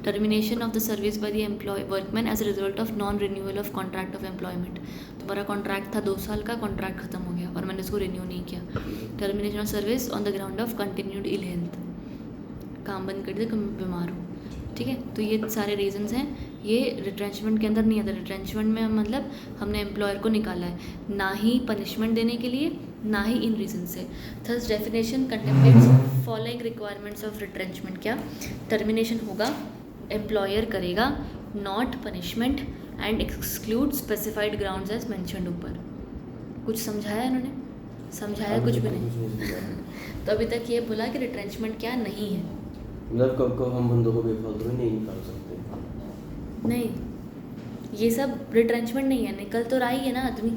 Termination of the service by the employ workman as a result of non renewal of contract of employment. तुम्हारा कॉन्ट्रैक्ट था 2 साल का, कॉन्ट्रैक्ट खत्म हो गया और मैंने उसको रिन्यू नहीं किया। Termination of service on the ground of continued ill health, काम बंद कर दिया, बीमार हो, ठीक है। तो ये सारे रीजंस हैं, ये रिट्रेंचमेंट के अंदर नहीं आता। रिट्रेंचमेंट में मतलब हमने एम्प्लॉयर को निकाला है, ना ही पनिशमेंट देने के लिए, ना ही इन रीजन से। Thus definition contemplates following requirements of retrenchment. क्या टर्मिनेशन होगा, एम्प्लॉयर करेगा, not punishment, and exclude specified grounds as mentioned ऊपर। कुछ समझाया इन्होंने? समझाया कुछ भी नहीं। तो अभी तक ये बोला कि रिट्रेंचमेंट क्या नहीं है। मतलब कब हम बंदों को बेफालतू नहीं निकाल सकते। नहीं, ये सब रिट्रेंचमेंट नहीं है, निकल तो रहा ही है ना आदमी,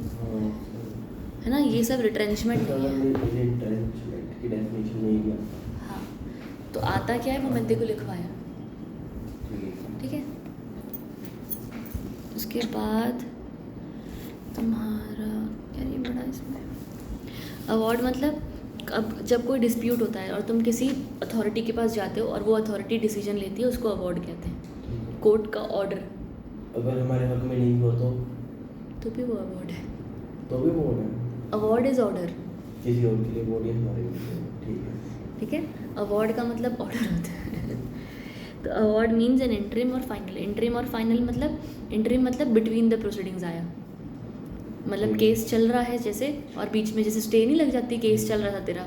है ना। ये सब रिट्रेंचमेंट नहीं है। रिट्रेंचमेंट की डेफिनेशन नहीं दिया। हाँ, तो आता क्या है वो मैंने को लिखवाया, ठीक है। उसके बाद तुम्हारा क्या ये बड़ा इसमें अवार्ड, मतलब अब जब कोई डिस्प्यूट होता है और तुम किसी अथॉरिटी के पास जाते हो और वो अथॉरिटी डिसीजन लेती है, उसको अवार्ड कहते हैं। कोर्ट का ऑर्डर अगर हमारे हक में नहीं हुआ तो भी वो अवार्ड है। तो भी वो है। अवार्ड इज ऑर्डर, किसी और के लिए बॉडी हमारे लिए, ठीक है। ठीक है। अवार्ड का मतलब ऑर्डर होता है। तो अवार्ड मीन्स एन इंटरिम और फाइनल। इंटरिम और फाइनल मतलब, इंटरिम मतलब बिटवीन द प्रोसीडिंग्स आया, मतलब केस चल रहा है जैसे, और बीच में जैसे स्टे नहीं लग जाती, केस चल रहा था तेरा,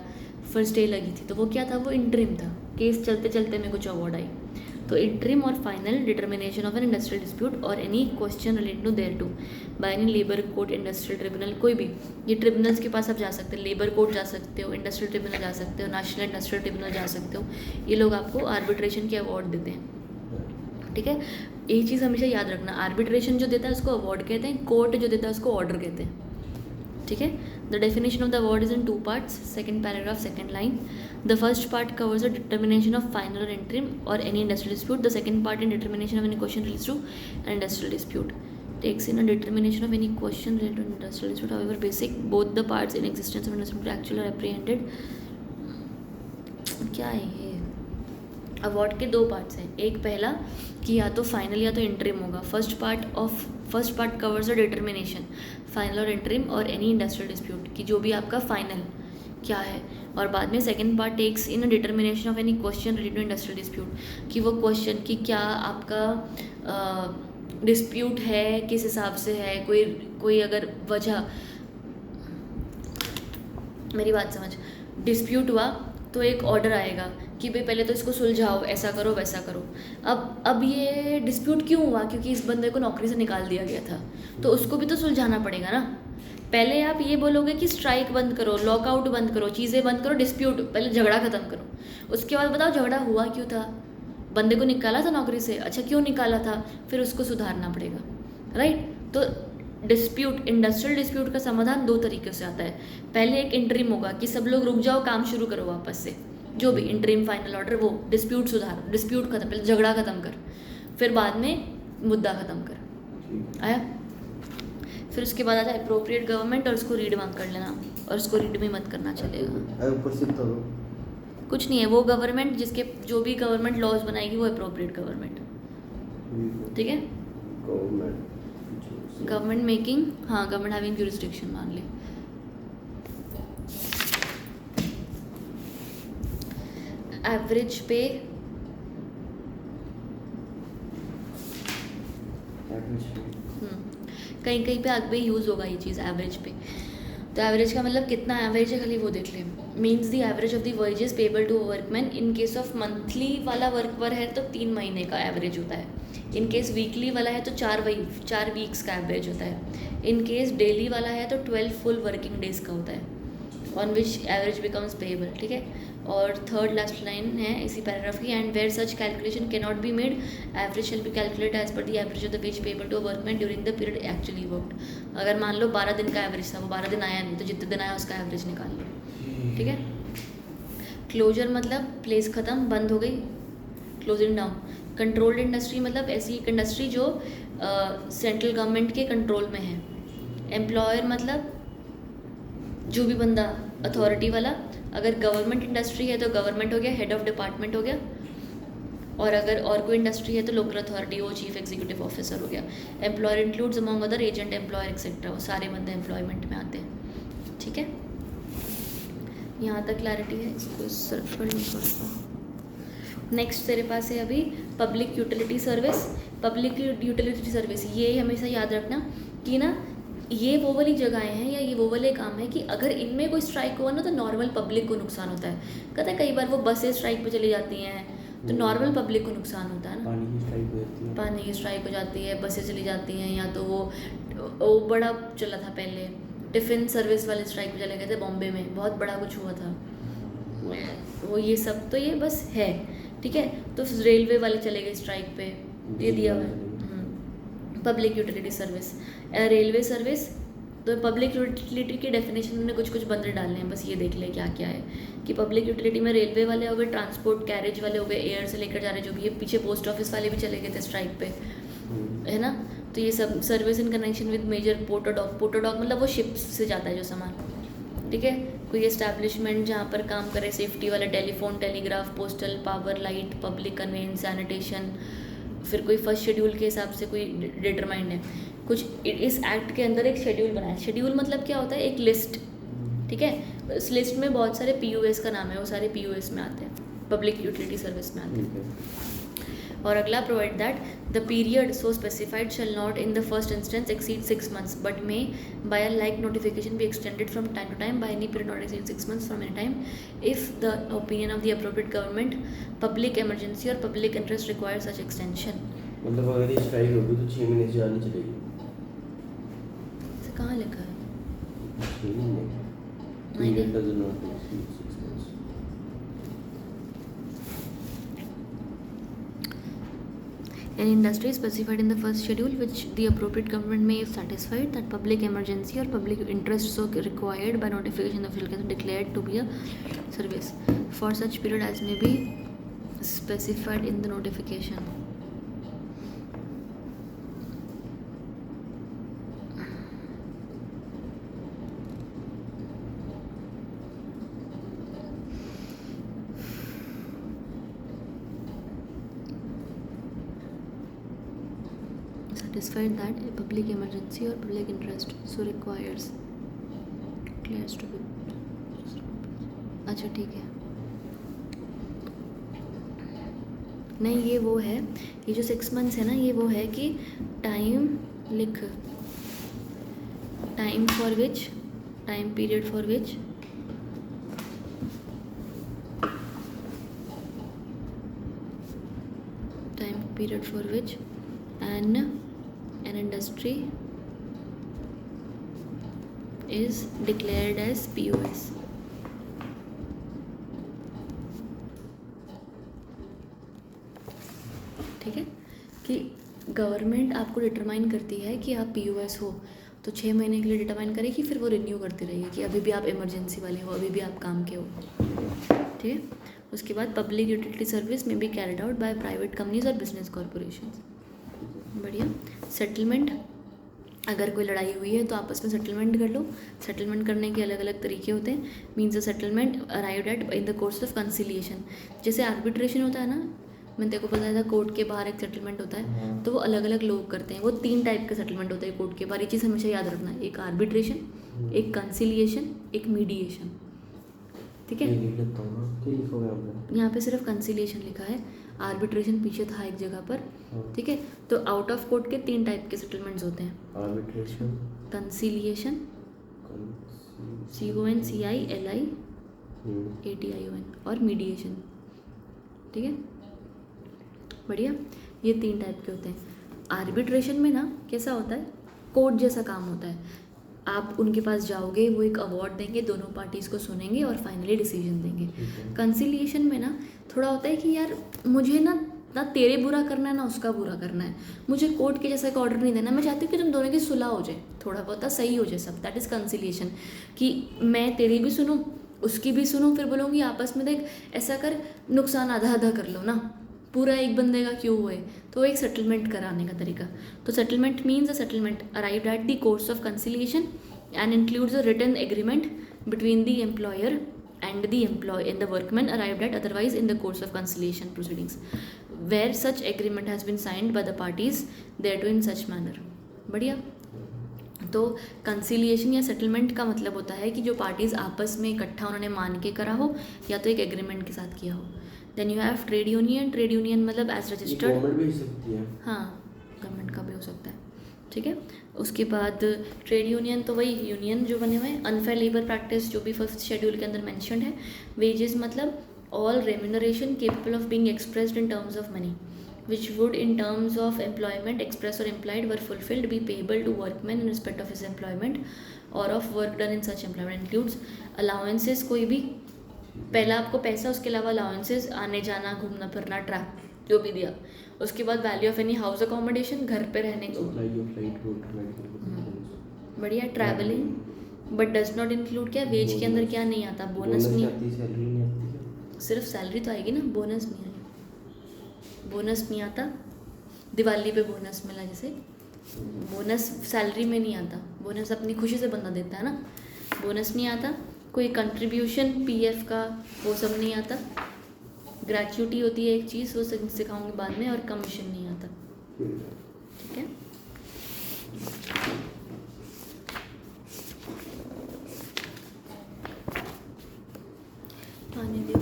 फिर स्टे लगी थी, तो वो क्या था, वो इंटरिम था। केस चलते चलते में कुछ अवार्ड आई। तो इंटरिम और final determination of an industrial dispute और any question related to thereto by any labour court, industrial tribunal, कोई भी। ये ट्रिब्यूनल्स के पास आप जा सकते हो, लेबर कोर्ट जा सकते हो, इंडस्ट्रियल ट्रिब्यूनल जा सकते हो, नेशनल इंडस्ट्रियल ट्रिब्यूनल जा सकते हो। ये लोग आपको आर्बिट्रेशन के अवार्ड देते हैं, ठीक है। एक चीज़ हमेशा याद रखना, आर्बिट्रेशन जो देता है उसको अवार्ड कहते हैं, कोर्ट जो देता है उसको ऑर्डर कहते हैं, ठीक है। The definition of the award is in 2 parts, second paragraph, second line. The first part covers the determination of final और इंटरिम और any industrial dispute. The second part in determination of any question relates to an industrial dispute. Takes in a determination of any question related to an industrial dispute. However, basic both the parts in existence of industrial dispute actually are apprehended. क्या है ये? अवार्ड के 2 पार्ट्स हैं. एक पहला कि या तो फाइनल या तो इंटरिम होगा. First part covers the determination, final और इंटरिम और एनी इंडस्ट्रियल डिस्प्यूट, कि जो भी आपका फाइनल क्या है. और बाद में second part takes in determination of any question related to industrial dispute, कि वो क्वेश्चन कि क्या आपका डिस्प्यूट है, किस हिसाब से है, कोई अगर वजह, मेरी बात समझ, डिस्प्यूट हुआ तो एक ऑर्डर आएगा कि भाई पहले तो इसको सुलझाओ, ऐसा करो वैसा करो. अब ये डिस्प्यूट क्यों हुआ? क्योंकि इस बंदे को नौकरी से निकाल दिया गया था, तो उसको भी तो सुलझाना पड़ेगा ना. पहले आप ये बोलोगे कि स्ट्राइक बंद करो, लॉकआउट बंद करो, चीज़ें बंद करो, डिस्प्यूट, पहले झगड़ा ख़त्म करो, उसके बाद बताओ झगड़ा हुआ क्यों था, बंदे को निकाला था नौकरी से, अच्छा क्यों निकाला था, फिर उसको सुधारना पड़ेगा, राइट। तो डिस्प्यूट, इंडस्ट्रियल डिस्प्यूट का समाधान दो तरीके से आता है। पहले एक इंटरिम होगा कि सब लोग रुक जाओ, काम शुरू करो वापस से, जो भी इंटरिम फाइनल ऑर्डर, वो डिस्प्यूट सुधार, डिस्प्यूट खत्म, पहले झगड़ा खत्म कर, फिर बाद में मुद्दा खत्म कर, आया। फिर उसके बाद आता है अप्रोप्रिएट गवर्नमेंट, और उसको रीड मांग कर लेना, और उसको रीड भी मत करना चलेगा। ऊपर से तो कुछ नहीं है, वो गवर्नमेंट जिसके जो भी गवर्नमेंट लॉज बनाएगी वो अप्रोप्रिएट गवर्नमेंट, ठीक है। गवर्नमेंट मेकिंग, हाँ गवर्नमेंट हैविंग ज्यूरिसडिक्शन मान ले। एवरेज पे, कहीं कहीं पे आगे यूज़ होगा ये चीज़ एवरेज पे। तो एवरेज का मतलब कितना एवरेज है खाली वो देख लें। Means the average of the wages payable to workman. In case of monthly वाला वर्कर है तो 3 महीने का एवरेज होता है। इन केस वीकली वाला है तो 4 वीक्स का एवरेज होता है। इन केस डेली वाला है तो 12 फुल वर्किंग डेज का होता है on which average becomes payable, ठीक है। और थर्ड लास्ट लाइन है इसी पैराग्राफ की, and where such calculation can not be made, average shall be calculate as per the average of the wage payable to a workman during the period actually worked. अगर मान लो 12 दिन का एवरेज था, वो 12 दिन आया नहीं, तो जितने दिन आया उसका एवरेज निकाल लो, ठीक है। क्लोजर मतलब प्लेस ख़त्म, बंद हो गई, क्लोजिंग डाउन। कंट्रोल्ड इंडस्ट्री मतलब ऐसी एक इंडस्ट्री जो सेंट्रल गवर्नमेंट के कंट्रोल में है। एम्प्लॉयर मतलब जो भी बंदा अथॉरिटी वाला, अगर गवर्नमेंट इंडस्ट्री है तो गवर्नमेंट हो गया, हेड ऑफ डिपार्टमेंट हो गया, और अगर और कोई इंडस्ट्री है तो लोकल अथॉरिटी, वो चीफ एग्जीक्यूटिव ऑफिसर हो गया। Employer includes among other agent, employer etcetera, वो सारे बंदे एम्प्लॉयमेंट में आते हैं, ठीक है। यहाँ तक क्लैरिटी है, इसको सर्च पर नहीं पड़ता। नेक्स्ट तेरे पास है अभी public utility service. Public utility service ये हमेशा याद रखना कि ना ये वो वाली जगहें हैं या ये वो वाले काम है कि अगर इनमें कोई स्ट्राइक हुआ ना तो नॉर्मल पब्लिक को नुकसान होता है। कहते हैं कई बार वो बसें स्ट्राइक पे चली जाती हैं तो नॉर्मल पब्लिक को नुकसान होता है ना, पानी की स्ट्राइक हो जाती है, पानी की स्ट्राइक हो जाती है, बसें चली जाती हैं, या तो वो बड़ा चला था पहले, टिफ़िन सर्विस वाले स्ट्राइक पे चले गए थे बॉम्बे में, बहुत बड़ा कुछ हुआ था वो, ये सब तो ये बस है, ठीक है। तो रेलवे वाले चले गए स्ट्राइक पे, ये दिया हुआ है public utility service. Railway service तो पब्लिक यूटिलिटी की डेफिनेशन में कुछ कुछ बंदे डालने हैं, बस ये देख ले क्या क्या है कि पब्लिक यूटिलिटी में रेलवे वाले हो गए, ट्रांसपोर्ट कैरेज वाले हो गए, एयर से लेकर जा रहे जो भी है, पीछे पोस्ट ऑफिस वाले भी चले गए थे स्ट्राइक पे, है ना। तो ये सब service in connection with major port or dock, port or dock मतलब वो शिप से जाता है जो सामान, ठीक है। कोई एस्टैब्लिशमेंट जहाँ पर काम करे, सेफ्टी वाला, telephone, telegraph, postal, power, light, public conveyance, sanitation. फिर कोई फर्स्ट शेड्यूल के हिसाब से कोई डिटरमाइंड है कुछ, इस एक्ट के अंदर एक शेड्यूल बना है। शेड्यूल मतलब क्या होता है, एक लिस्ट, ठीक है। इस लिस्ट में बहुत सारे POS का नाम है, वो सारे POS में आते हैं, पब्लिक यूटिलिटी सर्विस में आते हैं। और अगला, provide that the period so specified shall not in the first instance exceed 6 months but may by a like notification be extended from time to time by any period not exceed 6 months from any time if the opinion of the appropriate government, public emergency or public interest require such extension. मतलब अगर ये स्ट्राइक होगी तो 6 महीने से ज़्यादा नहीं चलेगी। कहाँ लिखा है? Period does not exceed 6 months. An industry specified in the first schedule which the appropriate government may, if satisfied that public emergency or public interest so required by notification of official declared to be a service for such period as may be specified in the notification. Satisfied that a public emergency or public interest so requires declares to be, अच्छा ठीक है। नहीं ये वो है, ये जो 6 months है ना, ये वो है कि टाइम लिख, time for which, time period for which time period for which an industry is declared as POS. ठीक है, कि गवर्नमेंट आपको डिटरमाइन करती है कि आप POS हो, तो 6 महीने के लिए डिटरमाइन करेगी, फिर वो रिन्यू करती रहेगी कि अभी भी आप इमरजेंसी वाले हो, अभी भी आप काम के हो। ठीक है, उसके बाद पब्लिक यूटिलिटी सर्विस में be carried out by private companies और बिजनेस कॉरपोरेशंस। बढ़िया। सेटलमेंट, अगर कोई लड़ाई हुई है तो आपस में सेटलमेंट कर लो। सेटलमेंट करने के अलग अलग तरीके होते हैं। Means a settlement arrived eight in the course of conciliation. जैसे आर्बिट्रेशन होता है ना, मैंने तेरे को बताया था कोर्ट के बाहर एक सेटलमेंट होता है, तो वो अलग अलग लोग करते हैं। वो 3 टाइप के सेटलमेंट होते हैं कोर्ट के बाहर, ये चीज़ हमेशा याद रखना है। एक आर्बिट्रेशन, एक कंसिलिएशन, एक मीडिएशन। ठीक है, यहाँ पे सिर्फ कंसिलिएशन लिखा है, आर्बिट्रेशन पीछे था एक जगह पर। ठीक है, तो आउट ऑफ कोर्ट के 3 टाइप के सेटलमेंट्स होते हैं, आर्बिट्रेशन, कंसिलिएशन, CONCILIATION, और मीडिएशन। ठीक है, बढ़िया। ये 3 टाइप के होते हैं। आर्बिट्रेशन में ना कैसा होता है, कोर्ट जैसा काम होता है। आप उनके पास जाओगे, वो एक अवार्ड देंगे, दोनों पार्टीज़ को सुनेंगे और फाइनली डिसीजन देंगे। कंसिलिएशन में ना थोड़ा होता है कि यार मुझे ना तेरे बुरा करना है ना उसका बुरा करना है, मुझे कोर्ट के जैसा एक ऑर्डर नहीं देना, मैं चाहती हूँ कि तुम दोनों की सुलह हो जाए, थोड़ा बहुत सही हो जाए सब। दैट इज़ कंसिलिएशन, कि मैं तेरी भी सुनूँ, उसकी भी सुनूँ, फिर बोलूँगी आपस में देख ऐसा कर, नुकसान आधा आधा कर लो ना, पूरा एक बंदे का क्यों हुए। तो एक सेटलमेंट कराने का तरीका। तो settlement means a settlement arrived at the course of conciliation and includes a written agreement between the employer and the employee and the workman arrived at otherwise in the course of conciliation proceedings where such agreement has been signed by the parties thereto in such manner। बढ़िया। तो कंसिलिएशन या सेटलमेंट का मतलब होता है कि जो पार्टीज आपस में इकट्ठा उन्होंने मान के करा हो या तो एक एग्रीमेंट के साथ किया हो। Then you have trade union. Trade union मतलब एज रजिस्टर्ड, गवर्नमेंट भी हो सकती है। हाँ, गवर्नमेंट का भी हो सकता है। ठीक है, उसके बाद ट्रेड यूनियन तो वही यूनियन जो बने हुए हैं। अनफेयर लेबर प्रैक्टिस जो भी फर्स्ट शेड्यूल के अंदर मेंशन्ड है। वेजेस मतलब all remuneration capable of being expressed in terms of money which would in terms of employment express or implied were fulfilled be payable to workman in respect of his employment or of work done in such employment includes allowances। कोई भी पहला आपको पैसा, उसके अलावा अलाउंसेस, आने जाना, घूमना फिरना, ट्रैप जो भी दिया। उसके बाद value of any house accommodation, घर पे रहने को। बढ़िया। Travelling but does not include क्या, वेज के अंदर क्या नहीं आता, बोनस नहीं, सिर्फ सैलरी तो आएगी ना, बोनस नहीं आएगी, बोनस नहीं आता। दिवाली पे बोनस मिला जैसे, बोनस सैलरी में नहीं आता, बोनस अपनी खुशी से बंदा देता है ना, बोनस नहीं आता। कोई कंट्रीब्यूशन PF का वो सब नहीं आता। ग्रेच्युटी होती है एक चीज़, वो सिखाऊंगी बाद में, और कमीशन नहीं आता। ठीक है, आने दो।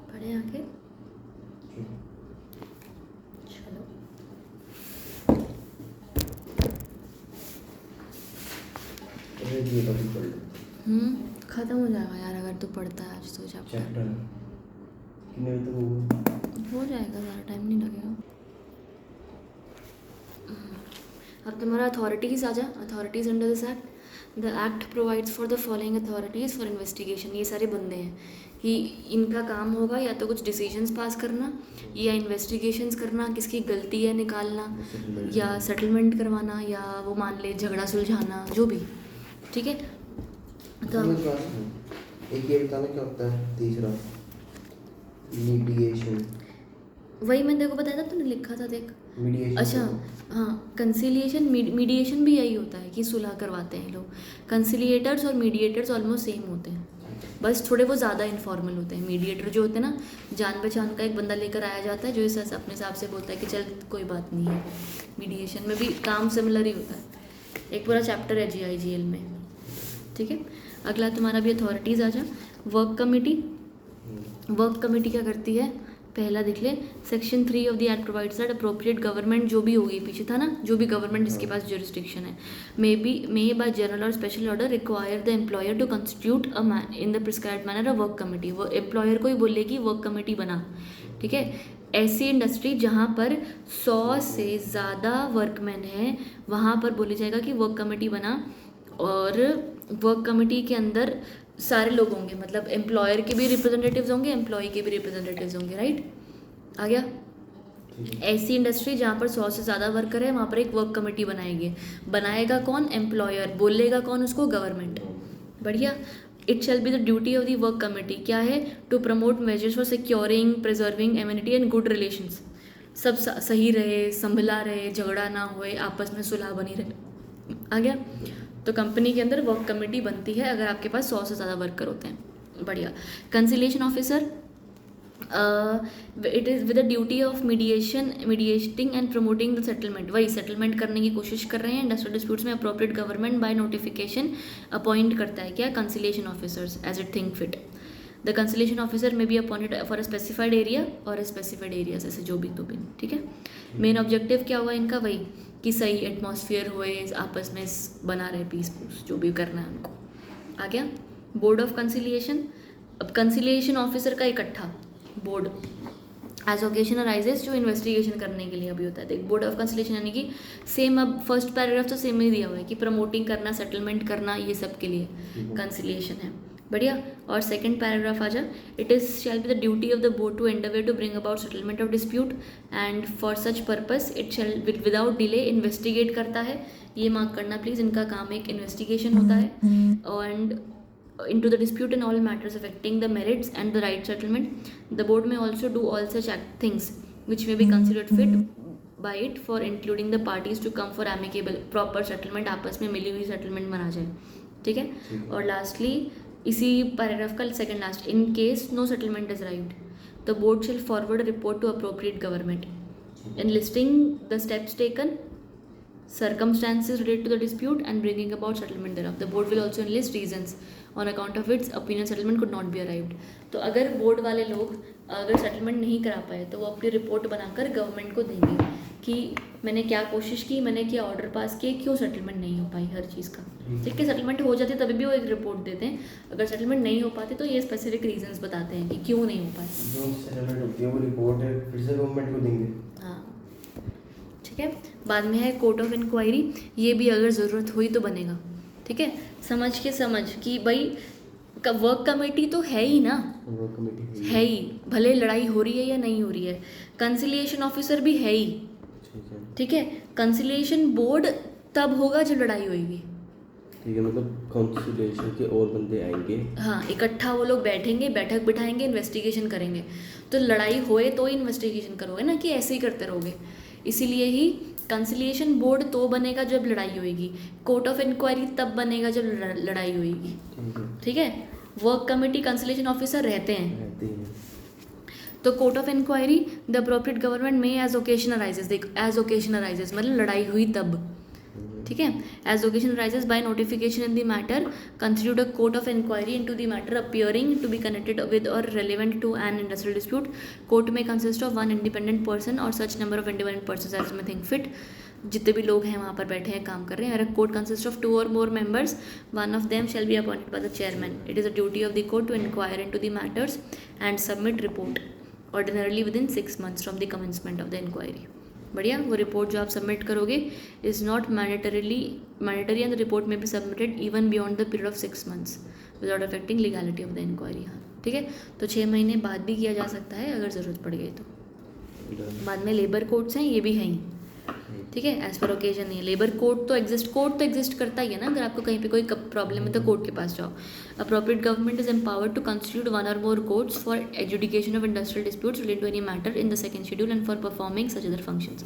पढ़े आगे, चलो। खत्म हो जाएगा यार अगर तू पढ़ता है आज तो चैप्टर। हो जाएगा, ज़्यादा टाइम नहीं लगेगा। अब तुम्हारा अथॉरिटीज़ आ जा। Authorities under this act, the act provides for the following authorities for investigation. ये सारे बंदे हैं कि इनका काम होगा या तो कुछ डिसीजंस पास करना, या इन्वेस्टिगेशंस करना, किसकी गलती है निकालना, या सेटलमेंट करवाना, या वो मान ले झगड़ा सुलझाना, जो भी। ठीक है, तो एक ये बताना क्या होता है तीसरा, मीडिएशन। वही मैंने देखो बताया था, तूने लिखा था देख। मीडिएशन, अच्छा हाँ, कंसिलिएशन मीडिएशन भी यही होता है कि सुलह करवाते हैं लोग। कंसिलिएटर्स और मीडिएटर्स ऑलमोस्ट सेम होते हैं, बस थोड़े वो ज़्यादा इनफॉर्मल होते हैं। मीडिएटर जो होते हैं ना, जान पहचान का एक बंदा लेकर आया जाता है जो इस अपने हिसाब से बोलता है कि चल कोई बात नहीं है। मीडिएशन में भी काम सिमिलर ही होता है। एक पूरा चैप्टर है GIGL में, ठीक है। अगला तुम्हारा भी अथॉरिटीज़ आ जा। वर्क कमेटी, वर्क कमेटी क्या करती है, पहला देख ले, section 3 of the act provides that appropriate government, जो भी होगी, पीछे था ना, जो भी गवर्नमेंट जिसके पास जुरिस्डिक्शन है, may by general or special order require the employer to constitute in the prescribed manner a work committee. वो एम्प्लॉयर को ही बोलेगी वर्क कमेटी बना, ठीक है। ऐसी इंडस्ट्री जहाँ पर 100 से ज़्यादा वर्कमैन हैं वहाँ पर बोली जाएगा कि वर्क कमेटी बना, और वर्क कमेटी के अंदर सारे लोग होंगे, मतलब एम्प्लॉयर के भी रिप्रेजेंटेटिव्स होंगे, एम्प्लॉय के भी रिप्रेजेंटेटिव्स होंगे, राइट। आ गया। ऐसी इंडस्ट्री जहाँ पर 100 से ज़्यादा वर्कर है वहाँ पर एक वर्क कमेटी बनाएगी। बनाएगा कौन, एम्प्लॉयर। बोलेगा कौन उसको, गवर्नमेंट। बढ़िया। It shall be the duty of the work committee, क्या है, to promote measures for securing preserving amity and good relations. सब सही रहे, संभला रहे, झगड़ा ना होए, आपस में सुलह बनी रहे। आ गया। तो कंपनी के अंदर वर्क कमेटी बनती है अगर आपके पास 100 से ज़्यादा वर्कर होते हैं। बढ़िया। Conciliation officer, it is with the duty of mediating and promoting the settlement. वही सेटलमेंट करने की कोशिश कर रहे हैं इंडस्ट्रियल डिस्प्यूट्स में। Appropriate government by notification appoint करता है क्या, conciliation officers as it think fit. The conciliation officer may be appointed for a specified area or specified areas, ऐसे जो भी तो भी, ठीक है। मेन ऑब्जेक्टिव क्या हुआ इनका, वही कि सही एटमॉस्फेयर होए, आपस में बना रहे पीस जो भी करना है उनको। आ गया। बोर्ड ऑफ कंसिलिएशन, अब कंसिलिएशन ऑफिसर का इकट्ठा बोर्ड एज ओकेशन अराइजेस, जो इन्वेस्टिगेशन करने के लिए अभी होता है। देख, बोर्ड ऑफ कंसिलिएशन यानी कि सेम, अब फर्स्ट पैराग्राफ तो सेम ही दिया हुआ है कि प्रमोटिंग करना, सेटलमेंट करना, ये सब के लिए कंसिलिएशन है। बढ़िया। और सेकंड पैराग्राफ आ जा, it is shall be the duty of the board to endeavour to bring about settlement of dispute and for such purpose it shall without delay investigate करता है। ये मार्क करना प्लीज, इनका काम एक इन्वेस्टिगेशन होता है। And into the dispute and all matters affecting the merits and the right settlement. The board may also do all such things which may be considered fit by it for including the parties to come for amicable proper settlement, आपस में मिली हुई settlement बना जाए, ठीक है। और lastly इसी पैराग्राफ का second last, in case no settlement is arrived, the board shall forward a report to appropriate government enlisting the steps taken, circumstances related to the dispute and bringing about settlement thereof. The board will also enlist reasons on account of which opinion settlement could not be arrived. तो अगर बोर्ड वाले लोग अगर सेटलमेंट नहीं करा पाए तो वो अपनी रिपोर्ट बनाकर गवर्नमेंट को देंगे कि मैंने क्या कोशिश की, मैंने क्या ऑर्डर पास किए, क्यों सेटलमेंट नहीं हो पाई हर चीज़ का। ठीक है, सेटलमेंट हो जाती तभी भी वो एक रिपोर्ट देते हैं, अगर सेटलमेंट नहीं हो पाती तो ये स्पेसिफिक रीजंस बताते हैं कि क्यों नहीं हो पाए। जो सेटलमेंट होती है वो रिपोर्ट है फिर से गवर्नमेंट को देंगे। हाँ, ठीक है। बाद में है कोर्ट ऑफ इंक्वायरी, ये भी अगर ज़रूरत हुई तो बनेगा, ठीक है। समझ कि भाई वर्क कमेटी तो है ही ना, वर्क कमेटी है ही, भले लड़ाई हो रही है या नहीं हो रही है। कंसिलिएशन ऑफिसर भी है ही, ठीक है। कंसिलिएशन बोर्ड तब होगा जब लड़ाई होगी, ठीक है। मतलब कंसिलिएशन के और बंदे आएंगे, हाँ, इकट्ठा वो लोग बैठेंगे, बैठक बिठाएंगे, इन्वेस्टिगेशन करेंगे। तो लड़ाई होए तो ही इन्वेस्टिगेशन करोगे ना, कि ऐसे ही करते रहोगे। इसीलिए ही कंसिलिएशन बोर्ड तो बनेगा जब लड़ाई होएगी, कोर्ट ऑफ इंक्वायरी तब बनेगा जब लड़ाई होएगी, ठीक है। वर्क कमेटी कंसिलिएशन ऑफिसर रहते हैं। तो court of inquiry the appropriate government may as occasion arises, देख एज ओकेशन अराइजेस मतलब लड़ाई हुई तब, ठीक है। As occasion arises by notification in the matter constitute a court of inquiry into the matter appearing to be connected with or relevant to an industrial dispute. Court may consist of one independent person or such number of independent person as may think fit. जितने भी लोग हैं वहाँ पर बैठे हैं, काम कर रहे हैं। अगर court consist of 2 or more members, one of them shall be appointed by the chairman. It is a duty of the court to inquire into the matters and submit report ordinarily within 6 months from the commencement of the inquiry. बढ़िया, वो रिपोर्ट जो आप सबमिट करोगे is not mandatory and the report may be submitted even beyond the period of 6 months without affecting legality of the inquiry. हाँ, ठीक है। तो 6 महीने बाद भी किया जा सकता है अगर ज़रूरत पड़ गई तो। बाद में लेबर कोर्ट्स हैं, ये भी हैं, ठीक है। एज पर ओकेजन नहीं है। लेबर कोर्ट तो एग्जिस्ट करता ही है ना, अगर आपको कहीं पे कोई प्रॉब्लम है तो कोर्ट के पास जाओ। Appropriate government is empowered to constitute 1 or more courts for adjudication of industrial disputes related to any matter in the second schedule and for performing such other functions.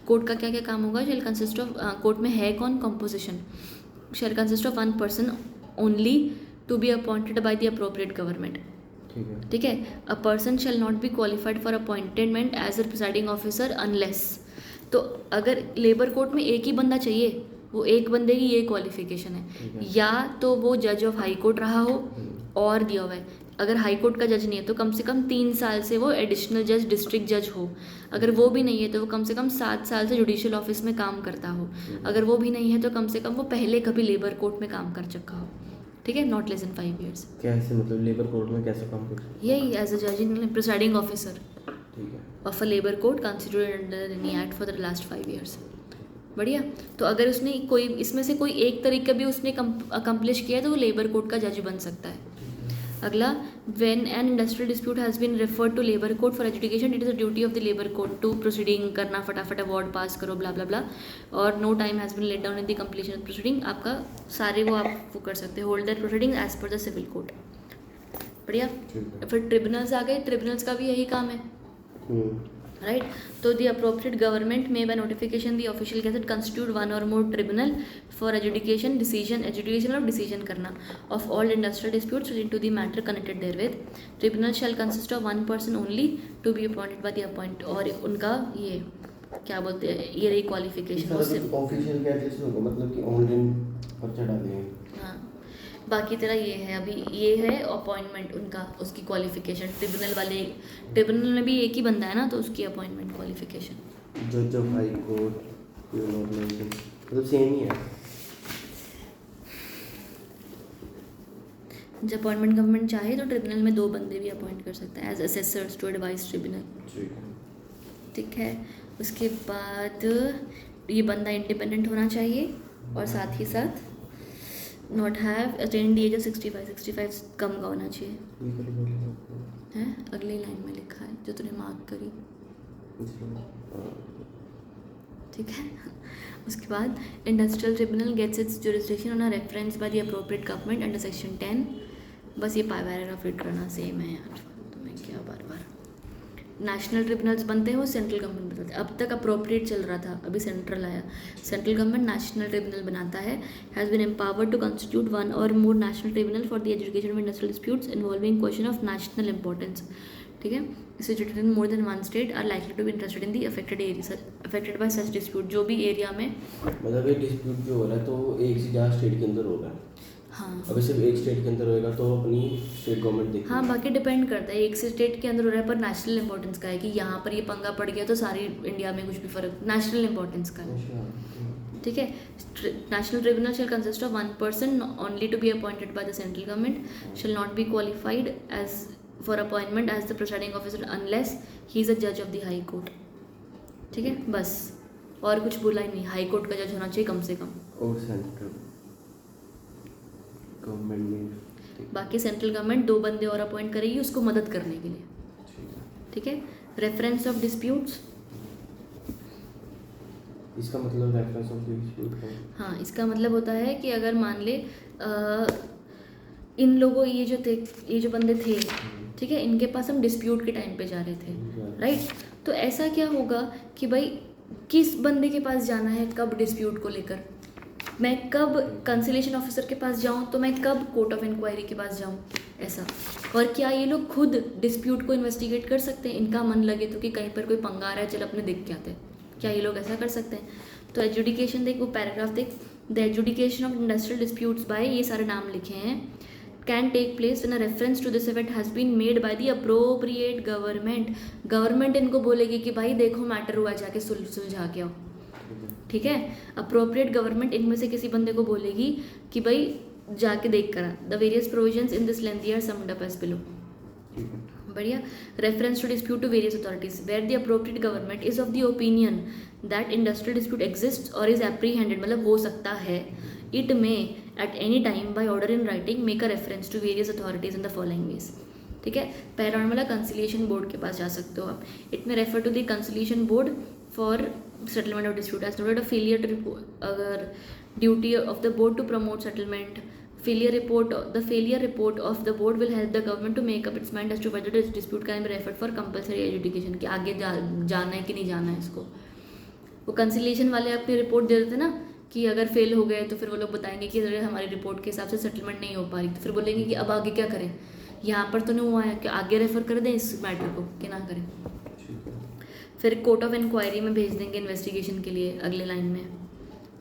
Court का क्या क्या काम होगा? शेल कंसिस्ट ऑफ, कोर्ट में है कौन? Composition shall consist of 1 person only to be appointed by the appropriate government. ठीक है. ठीक है. A person shall not be qualified for appointment as a presiding officer unless. तो अगर लेबर कोर्ट में एक ही बंदा चाहिए, वो एक बंदे की ये क्वालिफिकेशन है, या तो वो जज ऑफ हाई कोर्ट रहा हो और दिया हुआ है. अगर हाई कोर्ट का जज नहीं है तो कम से कम 3 साल से वो एडिशनल जज, डिस्ट्रिक्ट जज हो. अगर वो भी नहीं है तो वो कम से कम 7 साल से जुडिशियल ऑफिस में काम करता हो. अगर वो भी नहीं है तो कम से कम वो पहले कभी लेबर कोर्ट में काम कर चुका हो. ठीक है. Not less than 5 years. कैसे मतलब लेबर कोर्ट में कैसे काम कर सकते? यही एज अ जज इन प्रिसाइडिंग ऑफिसर ठीक है. Of a labour court constituted under any act for the last 5 years. बढ़िया. तो अगर उसने कोई इसमें से कोई एक तरीका भी उसने अकम्प्लिश किया है तो वो लेबर कोर्ट का जज बन सकता है. अगला, when an industrial dispute has been referred to labour court for education, it is the duty of the labour court to proceeding करना, फटाफट अवार्ड पास करो, ब्ला ब्ला ब्ला, और no time has been let down in the completion of proceeding. आपका सारे वो आप वो कर सकते हैं, hold that proceeding as per the civil code. बढ़िया. फिर ट्रिब्यूनल्स आ गए. ट्रिब्यूनल्स का भी यही काम है, राइट. तो the appropriate government may by notification the official gazette constitute one or more tribunal for education or decision करना of all industrial disputes relating to the matter connected therewith. Tribunal shall consist of 1 person only to be appointed by the appoint. और उनका ये क्या बोलते हैं, ये रही क्वालिफिकेशन. ऑफिशियल गैजेट्स होगा मतलब कि ऑनलाइन पर्चा डालेंगे. हाँ. बाकी तेरा ये है, अभी ये है अपॉइंटमेंट उनका, उसकी क्वालिफिकेशन. ट्रिब्यूनल में भी एक ही बंदा है ना, तो उसकी अपॉइंटमेंट क्वालिफिकेशन. जज ऑफ हाई कोर्ट मतलब सेम ही है. जब अपॉइंटमेंट गवर्नमेंट चाहे तो ट्रिब्यूनल में 2 बंदे भी अपॉइंट कर सकता है as assessors to advise tribunal. ठीक है. उसके बाद ये बंदा इंडिपेंडेंट होना चाहिए और साथ ही साथ not have attend the age of 65 कम का होना चाहिए. है अगली लाइन में लिखा है जो तूने मार्क करी. ठीक है. उसके बाद industrial tribunal gets its jurisdiction on a reference by the appropriate government under section 10. बस ये पैराग्राफ रीड करना सेम है यार, तो मैं क्या बार बार. नेशनल ट्रिब्यूनल्स बनते हैं वो सेंट्रल गवर्नमेंट बनाते हैं. अब तक अप्रोप्रिएट चल रहा था, अभी सेंट्रल आया. सेंट्रल गवर्नमेंट नेशनल ट्रिब्यूनल बनाता है. Has been empowered to constitute 1 or more national tribunal for the adjudication of industrial disputes involving question of national importance. ठीक है. Situated in more than 1 state are likely to be interested in the affected by such dispute. जो भी एरिया में मतलब ये डिस्प्यूट जो हो रहा है तो एक से ज़्यादा स्टेट के अंदर होगा. हाँ. अभी सिर्फ एक स्टेट के अंदर होएगा तो अपनी स्टेट गवर्नमेंट देखेगी. हाँ, बाकी डिपेंड करता है. एक से स्टेट के अंदर हो रहा है पर नेशनल इंपॉर्टेंस का है कि यहाँ पर ये पंगा पड़ गया तो सारी इंडिया में कुछ भी फर्क, नेशनल इंपॉर्टेंस का है. ठीक है. National tribunal shall consist of 1 person only to be appointed by the central government, shall not be qualified as for appointment as the presiding officer unless he is a जज ऑफ द हाई कोर्ट. ठीक है. बस और कुछ बोला ही नहीं. हाई कोर्ट का जज होना चाहिए कम से कम. और सेंट्रल गवर्नमेंट में बाकी सेंट्रल गवर्नमेंट 2 बंदे और अपॉइंट करेगी उसको मदद करने के लिए. ठीक है. रेफरेंस ऑफ डिस्प्यूट्स, इसका मतलब रेफरेंस ऑफ डिस्प्यूट है. हाँ, इसका मतलब होता है कि अगर मान ले इन लोगों ये जो बंदे थे, ठीक है, इनके पास हम डिस्प्यूट के टाइम पे जा रहे थे, राइट. तो ऐसा क्या होगा कि भाई किस बंदे के पास जाना है, कब डिस्प्यूट को लेकर, मैं कब कंसिलेशन ऑफिसर के पास जाऊं, तो मैं कब कोर्ट ऑफ इंक्वायरी के पास जाऊं, ऐसा. और क्या ये लोग खुद डिस्प्यूट को इन्वेस्टिगेट कर सकते हैं, इनका मन लगे तो कि कहीं पर कोई पंगा आ रहा है, चल अपने देख के आते हैं, क्या ये लोग ऐसा कर सकते हैं. तो एजुडिकेशन देख, वो पैराग्राफ देख. The adjudication of industrial disputes by, ये सारे नाम लिखे हैं, can take place when a reference to this event has been made by the appropriate government. Government इनको बोलेगी कि भाई देखो मैटर हुआ, जाके सुलझा के आओ. ठीक है. अप्रोप्रिएट गवर्नमेंट इनमें से किसी बंदे को बोलेगी कि भाई जाके देख कर. The various provisions in this lengthy are summed up as below. बढ़िया. Reference to dispute to various authorities where the appropriate government is of the opinion that industrial dispute exist or is apprehended, मतलब हो सकता है. It may at any time by order in writing make a reference to various authorities in the following ways. ठीक है. पहला वाला कंसिलिएशन बोर्ड के पास जा सकते हो आप. It may refer to the conciliation board for settlement of dispute as noted. A failure to report duty of the board to promote settlement. The failure report of the board will help the government to make up its mind as to whether this dispute can be referred for compulsory adjudication. कि आगे जाना है कि नहीं जाना है इसको. वो कंसिलिएशन वाले अपनी रिपोर्ट दे देते ना कि अगर फेल हो गए तो फिर वो लोग बताएंगे कि अरे हमारी रिपोर्ट के हिसाब से सेटलमेंट नहीं हो पा रही, तो फिर बोलेंगे कि अब आगे क्या करें, यहाँ पर तो नहीं हुआ है कि आगे रेफ़र कर दें इस मैटर को कि ना करें। ठीक है। फिर कोर्ट ऑफ इंक्वायरी में भेज देंगे इन्वेस्टिगेशन के लिए अगले लाइन में,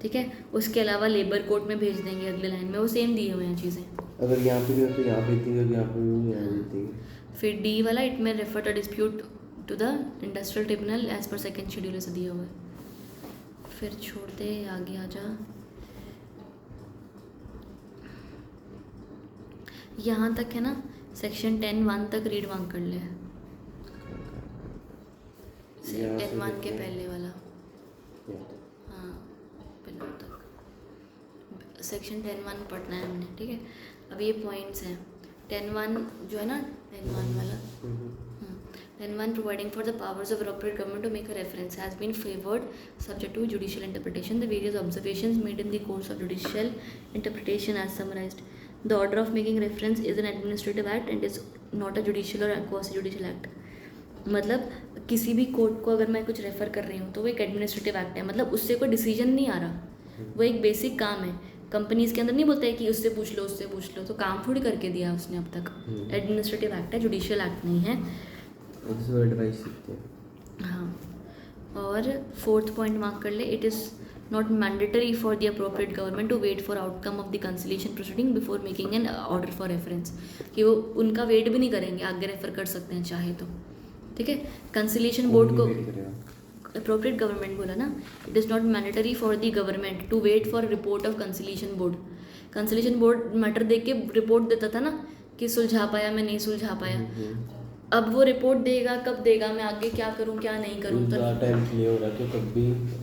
ठीक है। उसके अलावा लेबर कोर्ट में भेज देंगे अगले लाइन में, वो सेम दिए हुए हैं चीज़ें। अगर यहाँ पे भी हो तो यहाँ भेज देंगे, अगर यहाँ पे भी हो यहाँ भेज देंगे। फिर डी वाला, it may refer the dispute to the industrial tribunal as per second schedule ऐसा दिया हुआ है। फिर छोड़ दे, आगे आ जा। यहाँ तक है ना, सेक्शन 10(1) तक रीड वांग कर ले, यहाँ से 10(1) के लेके- पहले वाला, यहाँ तक। हाँ पहले तक सेक्शन 10(1) पढ़ना है हमने, ठीक है। अब ये पॉइंट्स हैं 10(1) जो है ना, 10(1) वाला, 10(1) providing for the powers of appropriate government to make a reference has been favored subject to judicial interpretation. The various observations made in the course of judicial interpretation as summarized. The order of making reference is an administrative act and is not a judicial or quasi judicial act. मतलब किसी भी कोर्ट को अगर मैं कुछ रेफ़र कर रही हूँ तो वो एक एडमिनिस्ट्रेटिव एक्ट है, मतलब उससे कोई डिसीजन नहीं आ रहा, वो एक बेसिक काम है। कंपनीज के अंदर नहीं बोलते कि उससे पूछ लो उससे पूछ लो, तो काम थोड़ी करके दिया उसने अब तक। एडमिनिस्ट्रेटिव एक्ट है, जुडिशियल एक्ट नहीं है। उससे एडवाइस सीखते हैं। हाँ, और 4th पॉइंट मार्क कर ले, it is not mandatory for the appropriate government to wait for outcome of the conciliation proceeding before making an order for reference, कि वो उनका वेट भी नहीं करेंगे, आगे रेफर कर सकते हैं चाहे तो, ठीक है। कंसिलिएशन बोर्ड को अप्रोप्रिएट गवर्नमेंट बोला ना, it is not mandatory for the government to wait for report of conciliation board. Conciliation board matter देख के रिपोर्ट देता था ना कि सुलझा पाया मैं नहीं सुलझा पाया, अब वो रिपोर्ट देगा, कब देगा, मैं आगे क्या करूँ क्या नहीं करूँ, तो टाइम के लिए हो रहा है तो कभी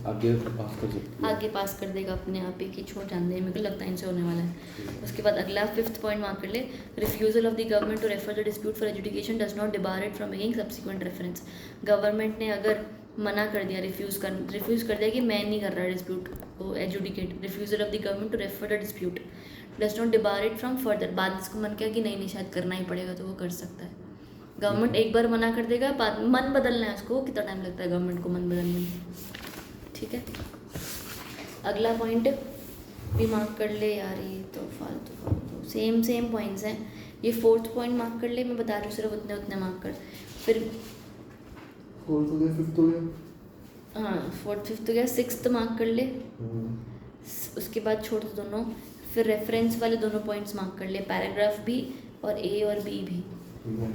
आगे पास कर सकते हैं। आगे पास कर देगा अपने आप ही, कि छोड़ जान दे, मेरे को लगता है इनसे होने वाला है। उसके बाद अगला 5th पॉइंट मार्क कर ले, refusal of the government to refer the dispute for adjudication does not debar it from making subsequent reference. Government ने अगर मना कर दिया, रिफ्यूज़ कर दिया कि मैं नहीं कर रहा डिस्प्यूट को adjudicate, refusal of the government to refer the dispute does not debar it from further, बाद इसको मन किया कि नहीं शायद करना ही पड़ेगा, तो वो कर सकता है। गवर्नमेंट एक बार मना कर देगा, बाद मन बदलना है उसको, कितना टाइम लगता है गवर्नमेंट को मन बदलने में, ठीक है। अगला पॉइंट भी मार्क कर ले यार, ये तो फालतू सेम पॉइंट्स हैं। ये 4th पॉइंट मार्क कर ले, मैं बता रही हूँ सिर्फ उतने मार्क कर। फिर 4th हो गया, 5th हो गया, हाँ 4th 5th तो गया, 6th मार्क कर ले, उसके बाद छोड़ दो दोनों। फिर रेफरेंस वाले दोनों पॉइंट्स मार्क कर ले, पैराग्राफ भी और ए और बी भी,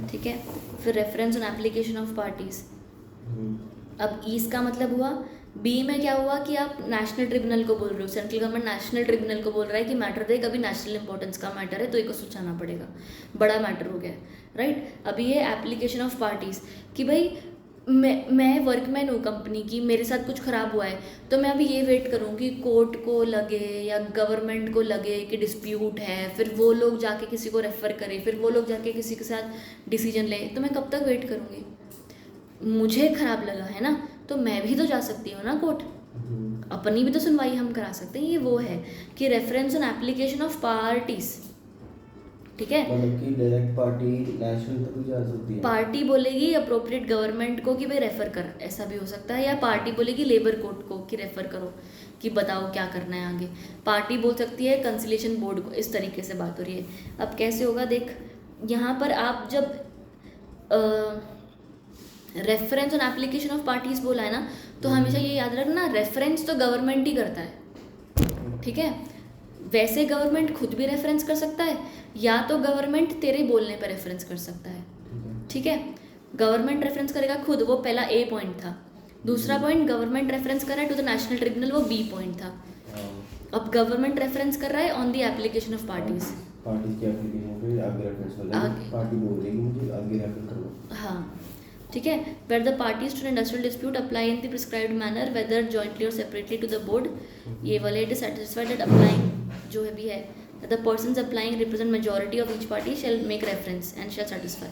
ठीक है। फिर reference on application of parties. अब इसका मतलब हुआ, बी में क्या हुआ कि आप नेशनल ट्रिब्यूनल को बोल रहे हो, सेंट्रल गवर्नमेंट नेशनल ट्रिब्यूनल को बोल रहा है कि मैटर देख, अभी नेशनल इंपॉर्टेंस का मैटर है तो एक को सोचाना पड़ेगा, बड़ा मैटर हो गया, राइट। अभी ये एप्लीकेशन ऑफ पार्टीज कि भाई मैं वर्कमैन हूँ कंपनी की, मेरे साथ कुछ ख़राब हुआ है, तो मैं अभी ये वेट करूँ कि कोर्ट को लगे या गवर्नमेंट को लगे कि डिस्प्यूट है, फिर वो लोग जाके किसी को रेफ़र करें, फिर वो लोग जाके किसी के साथ डिसीजन लें, तो मैं कब तक वेट करूँगी। मुझे ख़राब लगा है ना, तो मैं भी तो जा सकती हूँ ना कोर्ट, अपनी भी तो सुनवाई हम करा सकते हैं। ये वो है कि reference on application of parties, ठीक है। मतलब कि डायरेक्ट पार्टी नेशनल तक भी जा सकती है। पार्टी बोलेगी अप्रोप्रिएट गवर्नमेंट को कि भाई रेफ़र कर, ऐसा भी हो सकता है, या पार्टी बोलेगी लेबर कोर्ट को कि रेफ़र करो, कि बताओ क्या करना है आगे। पार्टी बोल सकती है कंसिलिएशन बोर्ड को, इस तरीके से बात हो रही है। अब कैसे होगा देख, यहाँ पर आप जब reference on application of parties बोला है ना, तो हमेशा ये याद रखना, रेफरेंस तो गवर्नमेंट ही करता है, ठीक है। वैसे गवर्नमेंट खुद भी रेफरेंस कर सकता है, या तो गवर्नमेंट तेरे बोलने पर रेफरेंस कर सकता है, ठीक है। गवर्नमेंट रेफरेंस करेगा खुद, वो पहला ए पॉइंट था। दूसरा पॉइंट गवर्नमेंट रेफरेंस कर रहा है टू द नेशनल ट्रिब्यूनल, वो बी पॉइंट था। अब गवर्नमेंट रेफरेंस कर रहा है on the application of parties, parties की एप्लीकेशन पे आगे रेफरेंस वाला आगे। पार्टी बोल रही है कि मुझे आगे रेफर करो, हाँ ठीक है। Where the parties to industrial dispute apply in the prescribed manner whether jointly or separately to the board, ये वाले it is satisfied that applying जो है भी है, the persons applying represent majority of each party shall make reference and shall satisfy.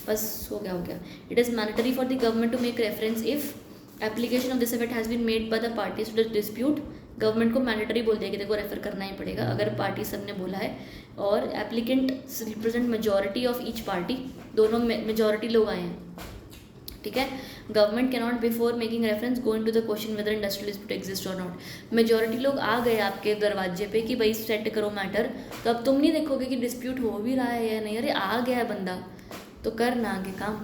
बस हो गया। It is mandatory for the government to make reference if application of this effect has been made by the parties to the dispute. Government को मैंडेटरी बोल दिया कि देखो रेफर करना ही पड़ेगा अगर पार्टी सब ने बोला है, और applicant represent majority of each party, दोनों मेजॉरिटी लोग आए हैं, ठीक है. Government can not before making reference go into the question whether industrial dispute exist और नॉट. मेजॉरिटी लोग आ गए आपके दरवाजे पे कि भाई सेट करो मैटर, तो अब तुम नहीं देखोगे कि डिस्प्यूट हो भी रहा है या नहीं. अरे आ गया बंदा तो कर ना आगे काम.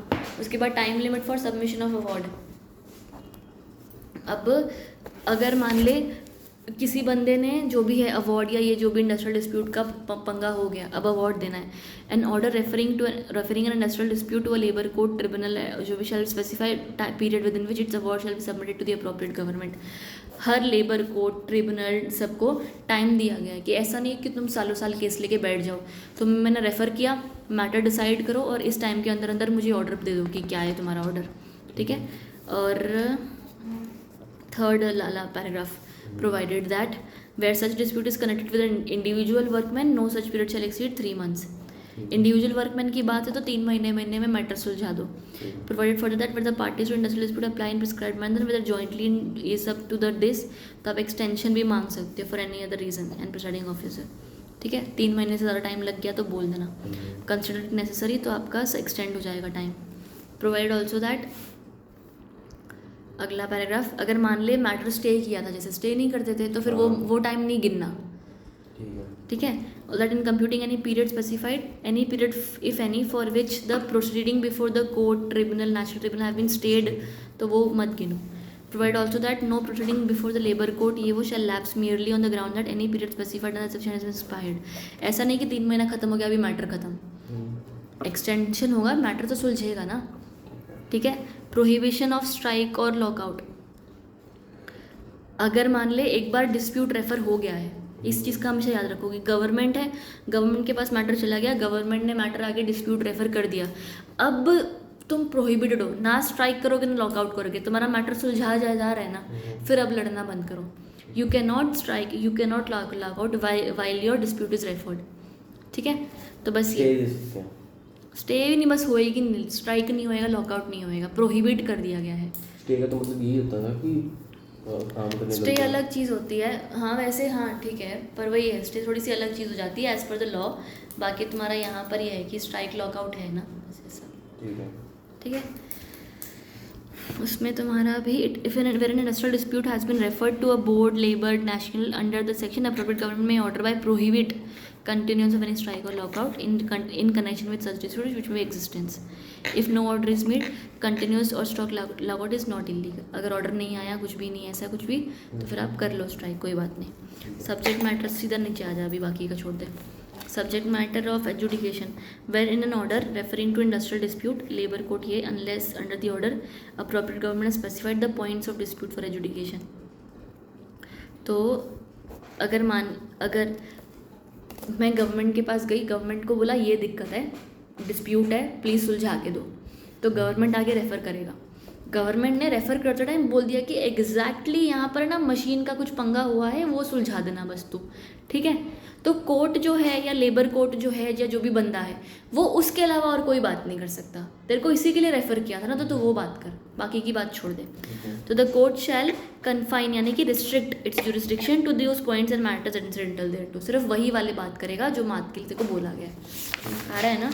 उसके बाद time limit for submission of award. अब अगर मान ले किसी बंदे ने जो भी है अवार्ड या ये जो भी इंडस्ट्रियल डिस्प्यूट का पंगा हो गया, अब अवार्ड देना है. An order referring an industrial dispute to a labour court tribunal जो भी shall specify period within which its award shall be submitted to the appropriate government. हर लेबर कोर्ट ट्रिब्यूनल सबको टाइम दिया गया है कि ऐसा नहीं कि तुम सालों साल केस लेके बैठ जाओ. तो मैंने रेफ़र किया, मैटर डिसाइड करो और इस टाइम के अंदर अंदर मुझे ऑर्डर दे दो कि क्या है तुम्हारा ऑर्डर. ठीक है. और third Lala paragraph provided that where such dispute is connected with an individual workman no such period shall exceed 3 months. Individual workman की बात है तो 3 महीने में मैटर सुलझा दो. Provided for that where the parties to industrial dispute apply in prescribed manner whether jointly ये सब to the this, तो आप एक्सटेंशन भी मांग सकते हो for any other reason and presiding officer. ठीक है. 3 महीने से ज़्यादा टाइम लग गया तो बोल देना. कंसिडर नेसेसरी तो आपका एक्सटेंड हो जाएगा टाइम. प्रोवाइड ऑल्सो दैट अगला पैराग्राफ, अगर मान ले मैटर स्टे किया था, जैसे स्टे नहीं करते थे तो फिर वो टाइम नहीं गिनना. ठीक है. That in computing any period specified any period if any for which the proceeding before the court tribunal national tribunal have been stayed, तो वो मत गिनो. Provide also that no proceeding before the labour court ये वो shall lapse merely on the ground that any period specified and section has been expired. ऐसा नहीं कि 3 महीना खत्म हो गया अभी मैटर खत्म. एक्सटेंशन होगा, मैटर तो सुलझेगा ना. ठीक है. Prohibition of strike or lockout. अगर मान ले एक बार डिस्प्यूट रेफर हो गया है, इस चीज़ का हमेशा याद रखोगे. गवर्नमेंट है, गवर्नमेंट के पास मैटर चला गया, गवर्नमेंट ने मैटर आगे डिस्प्यूट रेफर कर दिया. अब तुम प्रोहिबिटेड हो, ना स्ट्राइक करोगे ना लॉकआउट करोगे, तुम्हारा मैटर सुलझा जा रहा है ना, फिर अब लड़ना बंद करो. You can not strike, you can not lockout while your dispute is referred. ठीक है. तो बस ये स्टे भी नहीं, बस होएगी नहीं, स्ट्राइक नहीं होएगा, लॉकआउट नहीं होएगा, प्रोहिबिट कर दिया गया है. स्टे का तो मतलब ये होता था कि काम करने स्टे अलग चीज़ होती है. हाँ वैसे हाँ ठीक है, पर वही है, स्टे थोड़ी सी अलग चीज़ हो जाती है एज़ पर द लॉ. बाकी तुम्हारा यहाँ पर ये है कि स्ट्राइक लॉकआउट है ना, ऐसा. ठीक है. ठीक है. उसमें तुम्हारा भी if an industrial dispute has been referred to a board labour national under the section appropriate government may order by prohibit continuance of any strike or lockout in connection with such disputes which may existence. If no order is made, continuous or stock lockout is not illegal. अगर ऑर्डर नहीं आया, कुछ भी नहीं ऐसा कुछ भी, तो फिर आप कर लो स्ट्राइक, कोई बात नहीं. सब्जेक्ट मैटर सीधा नीचे आ जा, अभी बाकी का छोड़ दे. Subject matter of adjudication wherein an order referring to industrial dispute labour court ये unless under the order appropriate government specified the points of dispute for adjudication. तो अगर मैं गवर्नमेंट के पास गई, गवर्नमेंट को बोला ये दिक्कत है, डिस्प्यूट है, प्लीज़ सुलझा के दो, तो गवर्नमेंट आगे रेफ़र करेगा. गवर्नमेंट ने रेफ़र करते टाइम बोल दिया कि एग्जैक्टली यहाँ पर ना मशीन का कुछ पंगा हुआ है, वो सुलझा देना बस तू. ठीक है. तो कोर्ट जो है या लेबर कोर्ट जो है या जो भी बंदा है वो उसके अलावा और कोई बात नहीं कर सकता. तेरे को इसी के लिए रेफ़र किया था ना, तो वो बात कर, बाकी की बात छोड़ दे. तो द कोर्ट शैल कन्फाइन यानी कि restrict its jurisdiction to those points and matters incidental thereto. सिर्फ वही वाले बात करेगा जो मात के लिए को बोला गया है. आ रहा है ना.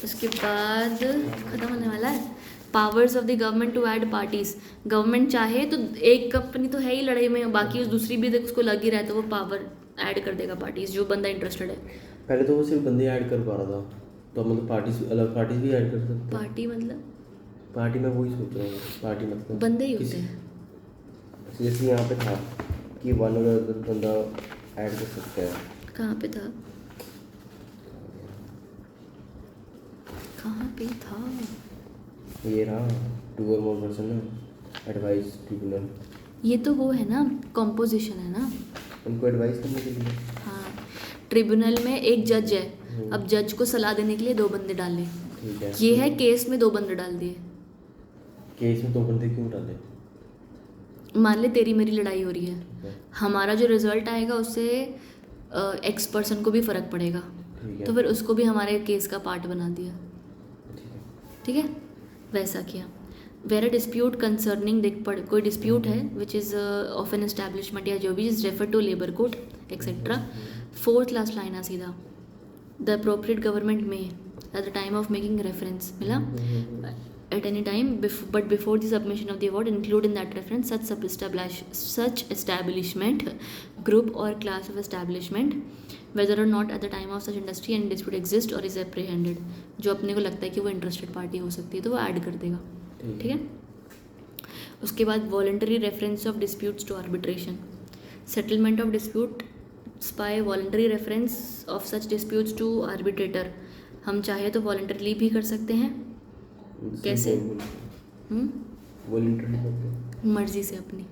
उसके बाद ख़त्म होने वाला है. Powers of the government to add parties. Government चाहे तो एक कंपनी तो है ही लड़ाई में, बाकी उस दूसरी भी उसको लग ही रहा है, तो वो पावर ऐड कर देगा पार्टीज़, जो बंदा इंटरेस्टेड है. पहले तो वो सिर्फ बंदे ऐड कर पा रहा था, तो मतलब पार्टीज अलग पार्टीज भी ऐड कर सकते. पार्टी मतलब पार्टी में वही सोच रहा हूँ, पार्टी मतलब बंदे ही होते हैं. जैसे यहाँ पे था कि वन और बंदा ऐड कर सकता है. कहाँ पे था, कहाँ पे था? ये रहा 2 or more person advice tribunal. ये तो वो है ना, कॉम्पोजिशन है ना, उनको एडवाइस करने के लिए. हाँ. ट्रिब्यूनल में एक जज है, अब जज को सलाह देने के लिए 2 बंदे डाले. ठीक है. ये है केस में 2 बंदे डाल दिए. केस में 2 बंदे क्यों डाले? मान ले तेरी मेरी लड़ाई हो रही है, हमारा जो रिजल्ट आएगा उससे एक्स पर्सन को भी फ़र्क पड़ेगा, तो फिर उसको भी हमारे केस का पार्ट बना दिया. ठीक है. वैसा किया. वेर अ डिस्प्यूट कंसर्निंग देख पड़ कोई डिस्प्यूट है which is of an establishment या जो भी is refer to labour court etcetera. 4th last line आ सीधा. The appropriate government may at the time of making reference मिला at any time, but before the submission of the award, include in that reference such establishment, group or class of establishment, whether or not at the time of such industry any dispute exists or is apprehended. जो अपने को लगता है कि वो इंटरेस्टेड पार्टी हो सकती है तो वो ऐड कर देगा, ठीक है. उसके बाद voluntary reference of disputes to arbitration, settlement of disputes by voluntary reference of such disputes to arbitrator. हम चाहे तो वॉलंटरीली भी कर सकते हैं. कैसे? मर्जी से, अपनी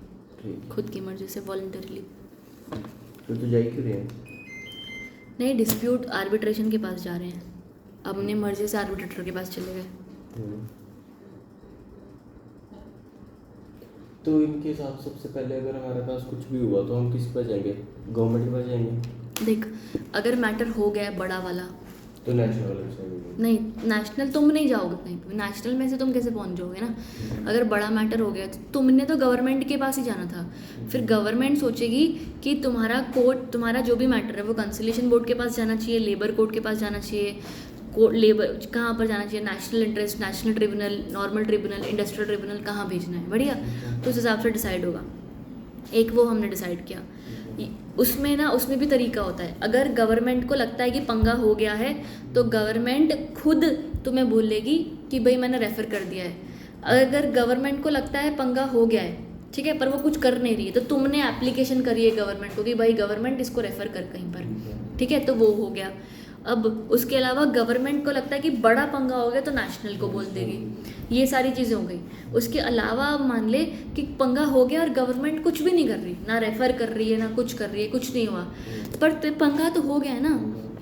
खुद की मर्जी से वॉलंटरीली. तो जा क्यों रहे हैं? नहीं, डिस्प्यूट आर्बिट्रेशन के पास जा रहे हैं, अपनी मर्जी से आर्बिट्रेटर के पास चले गए. तो इनके हिसाब सबसे पहले अगर हमारे पास कुछ भी हुआ तो हम किस पर जाएंगे? गवर्नमेंट के पास जाएंगे. देख, अगर मैटर हो गया बड़ा वाला तो नेशनल वाले से नहीं, नेशनल तुम नहीं जाओगे कहीं पे. नेशनल में से तुम कैसे पहुंच जाओगे ना. अगर बड़ा मैटर हो गया तो तुमने तो गवर्नमेंट के पास ही जाना था. फिर गवर्नमेंट सोचेगी कि तुम्हारा कोर्ट, तुम्हारा जो भी मैटर है वो कंसिलिएशन बोर्ड के पास जाना चाहिए, लेबर कोर्ट के पास जाना चाहिए, कोर्ट लेबर कहाँ पर जाना चाहिए, national interest, national tribunal, normal tribunal, industrial tribunal, कहाँ भेजना है. बढ़िया. तो उस हिसाब से डिसाइड होगा. एक वो हमने डिसाइड किया. उसमें ना, उसमें भी तरीका होता है. अगर गवर्नमेंट को लगता है कि पंगा हो गया है तो गवर्नमेंट खुद तुम्हें बोलेगी कि भाई मैंने रेफ़र कर दिया है. अगर गवर्नमेंट को लगता है पंगा हो गया है, ठीक है, पर वो कुछ कर नहीं रही है, तो तुमने एप्लीकेशन करी है गवर्नमेंट को कि भाई गवर्नमेंट इसको रेफ़र कर कहीं पर, ठीक है, तो वो हो गया. अब उसके अलावा गवर्नमेंट को लगता है कि बड़ा पंगा हो गया तो नेशनल को बोल देगी. ये सारी चीज़ें हो गई. उसके अलावा मान ले कि पंगा हो गया और गवर्नमेंट कुछ भी नहीं कर रही, ना रेफ़र कर रही है ना कुछ कर रही है, कुछ नहीं हुआ, पर पंगा तो हो गया है ना.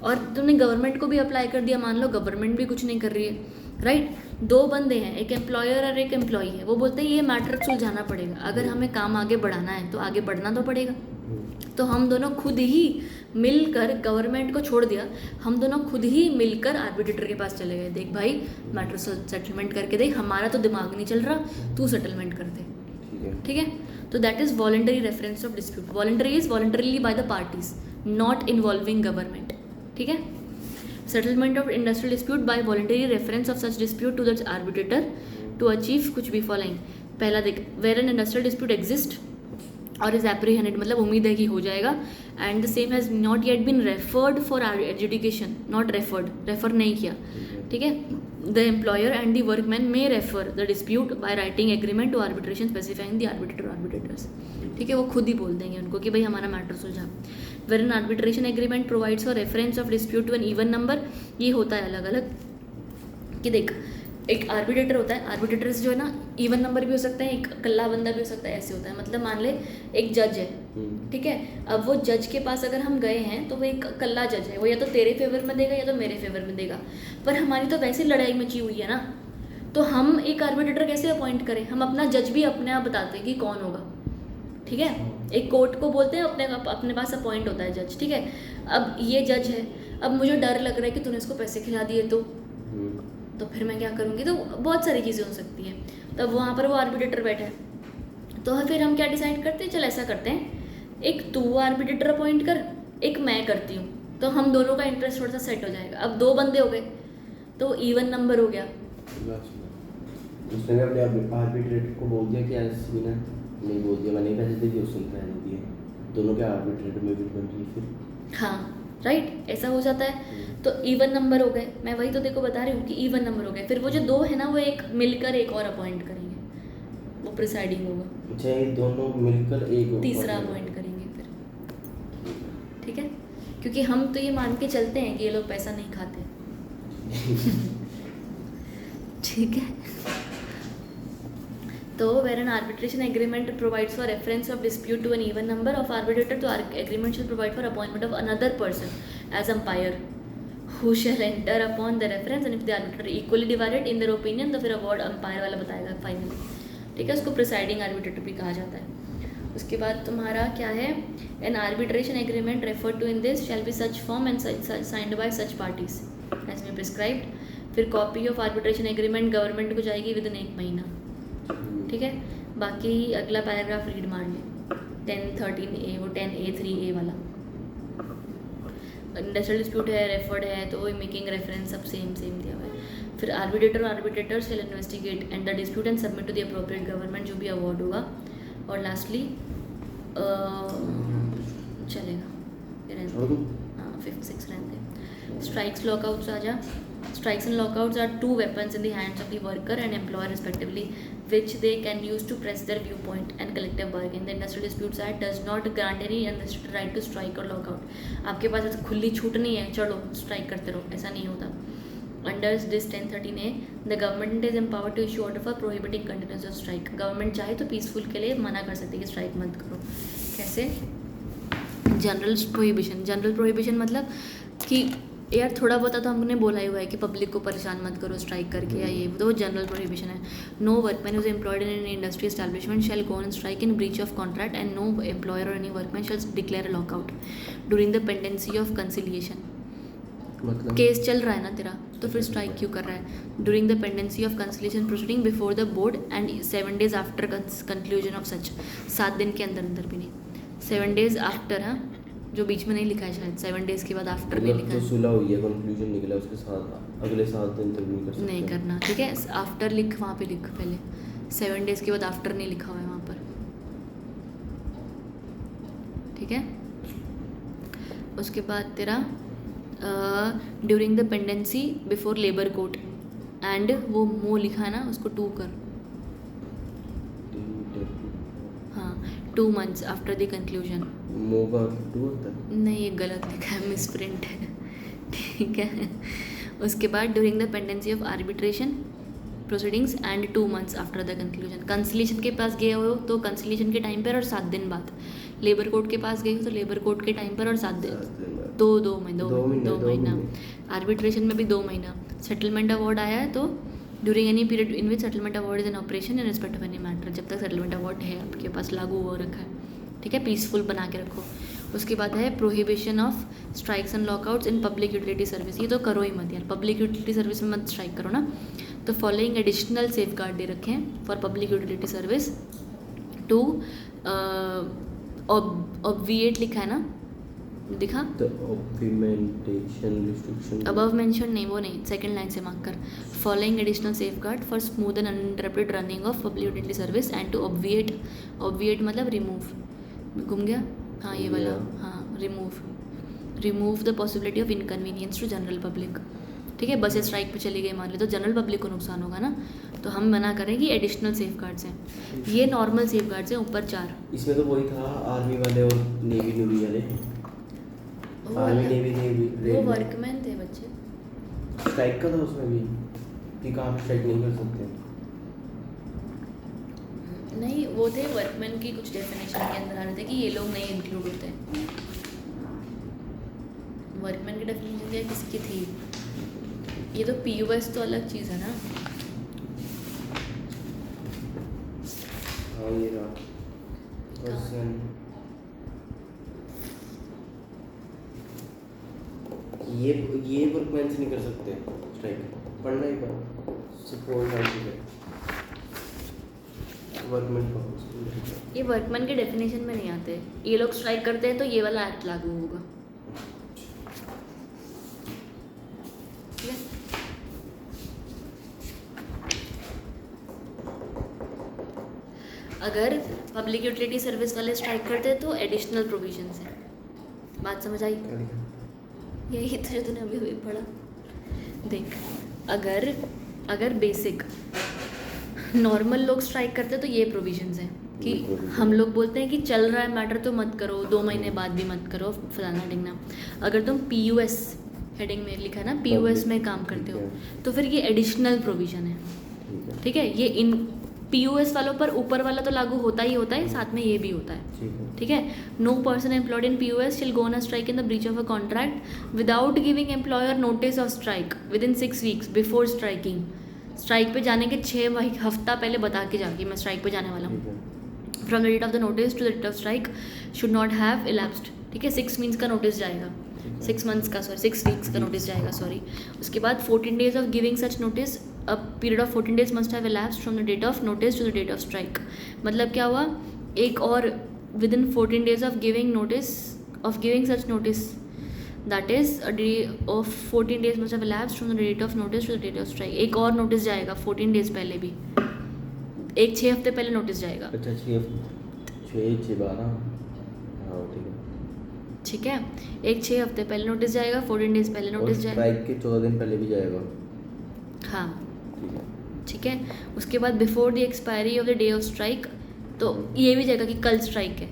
और तुमने गवर्नमेंट को भी अप्लाई कर दिया, मान लो गवर्नमेंट भी कुछ नहीं कर रही है, राइट. दो बंदे हैं, एक एम्प्लॉयर और एक एम्प्लॉई है. वो बोलते हैं ये मैटर सुलझाना पड़ेगा, अगर हमें काम आगे बढ़ाना है तो आगे बढ़ना तो पड़ेगा. तो हम दोनों खुद ही मिलकर, गवर्नमेंट को छोड़ दिया, हम दोनों खुद ही मिलकर आर्बिट्रेटर के पास चले गए. देख भाई, मैटर सेटलमेंट करके दे, हमारा तो दिमाग नहीं चल रहा, तू सेटलमेंट कर दे, ठीक है. तो that is voluntary reference of dispute. Voluntary is voluntarily by the parties, not involving government, ठीक है. Settlement of industrial dispute by voluntary reference of such dispute to the arbitrator to achieve कुछ भी फॉलोइंग. पहला देख, where an industrial dispute exist or is apprehended, मतलब उम्मीद है कि हो जाएगा, and the same has not yet been referred for adjudication, not refer नहीं किया, ठीक है. The employer and the workman may refer the dispute by writing agreement to arbitration specifying the arbitrator arbitrators, ठीक है. वो खुद ही बोल देंगे उनको कि भाई हमारा मैटर सुलझा. Where an arbitration agreement provides for reference of dispute to an even number. ये होता है अलग अलग कि देख, एक आर्बिट्रेटर होता है, आर्बिट्रेटर जो है ना, इवन नंबर भी हो सकता है, एक कल्ला बंदा भी हो सकता है. ऐसे होता है, मतलब मान ले एक जज है, ठीक है. अब वो जज के पास अगर हम गए हैं तो वो एक कल्ला जज है, वो या तो तेरे फेवर में देगा या तो मेरे फेवर में देगा, पर हमारी तो वैसे लड़ाई मची हुई है ना, तो हम एक आर्बिट्रेटर कैसे अपॉइंट करें. हम अपना जज भी अपने आप बताते हैं कि कौन होगा, ठीक है. एक कोर्ट को बोलते हैं, अपने पास अपॉइंट होता है जज, ठीक है. अब ये जज है, अब मुझे डर लग रहा है कि तूने इसको पैसे खिला दिए तो फिर मैं क्या करूँगी. तो बहुत सारी चीज़ें हो सकती हैं. तब वहाँ पर वो आर्बिट्रेटर बैठा है, तो फिर हम क्या डिसाइड करते हैं, चल ऐसा करते हैं, एक तू आर्बिट्रेटर अपॉइंट कर, एक मैं करती हूँ, तो हम दोनों का इंटरेस्ट थोड़ा सा सेट हो जाएगा. अब दो बंदे हो गए तो इवन नंबर हो गया. उसने अपने आर्बिट्रेटर को बोल दिया कि ऐसे ना नहीं बोल दिया, मैंने पैसे दे दिए, उसने पैसे दिए, दोनों के आर्बिट्रेटर में भी बन रही फिर. हाँ, राइट, ऐसा हो जाता है. तो इवन नंबर हो गए. मैं वही तो देखो बता रही हूँ कि इवन नंबर हो गए. फिर वो जो दो है ना, वो एक मिलकर एक और अपॉइंट करेंगे, वो प्रिसाइडिंग होगा. अच्छा, ये दोनों मिलकर एक तीसरा अपॉइंट करेंगे फिर, ठीक है. क्योंकि हम तो ये मान के चलते हैं कि ये लोग पैसा नहीं खाते. ठीक है. तो where an arbitration agreement provides for reference of dispute to an even number of arbitrator, तो agreement shall provide for appointment of another person as umpire who shall enter upon the reference, and if the arbiter equally divided in their opinion, तो फिर अवार्ड अंपायर वाला बताएगा फाइनली, ठीक है. उसको प्रिसाइडिंग आर्बिट्रेटर भी कहा जाता है. उसके बाद तुम्हारा क्या है, an arbitration agreement refer to in this shall be such form and signed by such parties as be prescribed. फिर copy of arbitration agreement government को जाएगी विद इन 1 महीना, ठीक है. बाकी अगला पैराग्राफ रीड मार लें, 1013A, वो 10A3A वाला. इंडस्ट्रियल डिस्प्यूट है, रेफर्ड है, तो वही मेकिंग रेफरेंस सब सेम दिया हुआ है। फिर arbitrator shall investigate and the dispute and submit to the appropriate government, जो भी अवार्ड होगा। और लास्टली चलेगा हाँ 5th 6th रहते। स्ट्राइक्स लॉकआउट्स आ जा। Strikes and lockouts are two weapons in the hands of the worker and employer respectively, which they can use to press their viewpoint and collective bargain. The Industrial Disputes Act does not grant any unrestricted right to strike or lockout. आपके पास ऐसे खुली छूट नहीं है, चलो स्ट्राइक करते रहो, ऐसा नहीं होता। Under this 1013A, the government is empowered to issue order for prohibiting continuous of strike. Government चाहे तो पीसफुल के लिए मना कर सकती है कि स्ट्राइक मत करो। कैसे? जनरल प्रोहिबिशन मतलब कि यार थोड़ा बहुत तो हमने बोला ही हुआ है कि पब्लिक को परेशान मत करो स्ट्राइक करके, या ये तो जनरल प्रोहिबिशन है। No workman who's employed in an industry establishment shall go on strike in breach of contract and no employer or any workman shall declare a lockout during the pendency of conciliation. मतलब केस चल रहा है ना तेरा, तो फिर स्ट्राइक क्यों कर रहा है? During the pendency of conciliation proceeding before the board and 7 days after conclusion of such. 7 दिन के अंदर भी नहीं, 7 days आफ्टर। हाँ, जो बीच में नहीं लिखा है शायद, 7 days के बाद आफ्टर नहीं लिखा तो है। सुलह हुई है, कंक्लूजन निकला, उसके साथ अगले 7 दिन तक नहीं कर सकते। नहीं करना, ठीक है। आफ्टर लिख, वहाँ पे लिख पहले, 7 days के बाद आफ्टर नहीं लिखा हुआ है वहाँ पर, ठीक है। उसके बाद तेरा during the pendency before labour court and वो मो लिखा है ना, उसको 2 कर। हाँ, 2 months आफ्टर द कंक्लूजन। मो का 2 होता है? नहीं, ये गलत लिखा है, मिस प्रिंट है, ठीक है। उसके बाद during the pendency of arbitration proceedings and 2 months after the conclusion. Conciliation के पास गए हो तो कंसिलिएशन के टाइम पर और 7 दिन बाद। लेबर कोर्ट के पास गए हो तो लेबर कोर्ट के टाइम पर और 7 दिन, दो महीना। आर्बिट्रेशन में भी 2 महीना। सेटलमेंट अवार्ड आया है तो during any period in which settlement award is in operation in respect of any matter, जब तक सेटलमेंट अवार्ड है आपके पास, लागू हो रखा है, ठीक है। पीसफुल बना के रखो। उसके बाद है prohibition of strikes and lockouts in public utility service. ये तो करो ही मत यार, पब्लिक यूटिलिटी सर्विस में मत स्ट्राइक करो ना। तो फॉलोइंग एडिशनल सेफ गार्ड दे रखे हैं for public utility service to obviate लिखा है ना, दिखा अबव मेंशन नहीं, वो नहीं, सेकंड लाइन से मार्क कर। Following additional safeguard for smooth and uninterrupted running of public utility service and to obviate मतलब रिमूव, घूम गया, हाँ ये वाला, हाँ remove the possibility of inconvenience to general public, ठीक है। बसें स्ट्राइक पे चली गई मान ली तो जनरल पब्लिक को नुकसान होगा ना, तो हम मना करें कि एडिशनल सेफ गार्ड्स हैं। ये नॉर्मल सेफ गार्ड्स हैं, ऊपर 4। इसमें तो वही था, आर्मी वाले और नेवी वाले। आर्मी नेवी वो वर्कमैन थे बच्चे। स्ट्राइक का था उसमें भी कि कहाँ स्ट्राइक नहीं कर सकते। नहीं, वो थे वर्कमैन की कुछ डेफिनेशन के अंदर आ रहे थे कि ये लोग नहीं इंक्लूड होते। वर्कमैन की डेफिनेशन क्या किसकी थी? ये तो पीयूएस तो अलग चीज़ है ना। हाँ ये रहा पर्सन, ये वर्कमैन से नहीं कर सकते स्ट्राइक, पढ़ना ही पड़ा सपोर्ट वर्कमैन का। ये वर्कमैन के डेफिनेशन में नहीं आते। ये लोग स्ट्राइक करते हैं तो ये वाला एक्ट लागू होगा, ठीक है। अगर पब्लिक यूटिलिटी सर्विस वाले स्ट्राइक करते हैं तो एडिशनल प्रोविजंस हैं। बात समझ आई? यही तो जो तूने अभी पढ़ा। देख, अगर बेसिक नॉर्मल लोग स्ट्राइक करते हैं तो ये प्रोविजंस हैं कि हम लोग बोलते हैं कि चल रहा है मैटर तो मत करो, 2 महीने बाद भी मत करो, फलाना ढिंगना। अगर तुम पीयूएस हेडिंग में लिखा है ना, पीयूएस में काम करते हो तो फिर ये एडिशनल प्रोविजन है, ठीक है। ये इन पीयूएस वालों पर ऊपर वाला तो लागू होता ही होता है, साथ में ये भी होता है, ठीक है। No person employed in PUS shall go on a strike in the breach of a contract without giving employer notice of strike within 6 weeks before striking. Strike पे जाने के 6 हफ्ता पहले बता के जाके मैं स्ट्राइक पे जाने वाला हूँ। From the date of the notice to the date of strike should not have elapsed, ठीक है। 6 means का नोटिस जाएगा, 6 months का 6 weeks का नोटिस जाएगा, सॉरी। उसके बाद 14 days of giving such notice, a period of 14 days must have elapsed from the date of notice to the date of strike. मतलब क्या हुआ, एक और within 14 days of giving notice, of giving such notice, that is a day of 14 days must have elapsed from the date of notice to the date of strike. एक और नोटिस जाएगा 14 days पहले भी, एक 6 हफ्ते पहले नोटिस जाएगा। अच्छा 6 12 हाँ ठीक है। ठीक है, एक 6 हफ्ते पहले नोटिस जाएगा, 14 days पहले और नोटिस जाएगा। स्ट्राइक के 14 दिन पहले भी जाएगा। हाँ ठीक है। ठीक है, उसके बाद before the expiry of the day of strike, तो ये भी जाएगा कि कल स्ट्राइक है,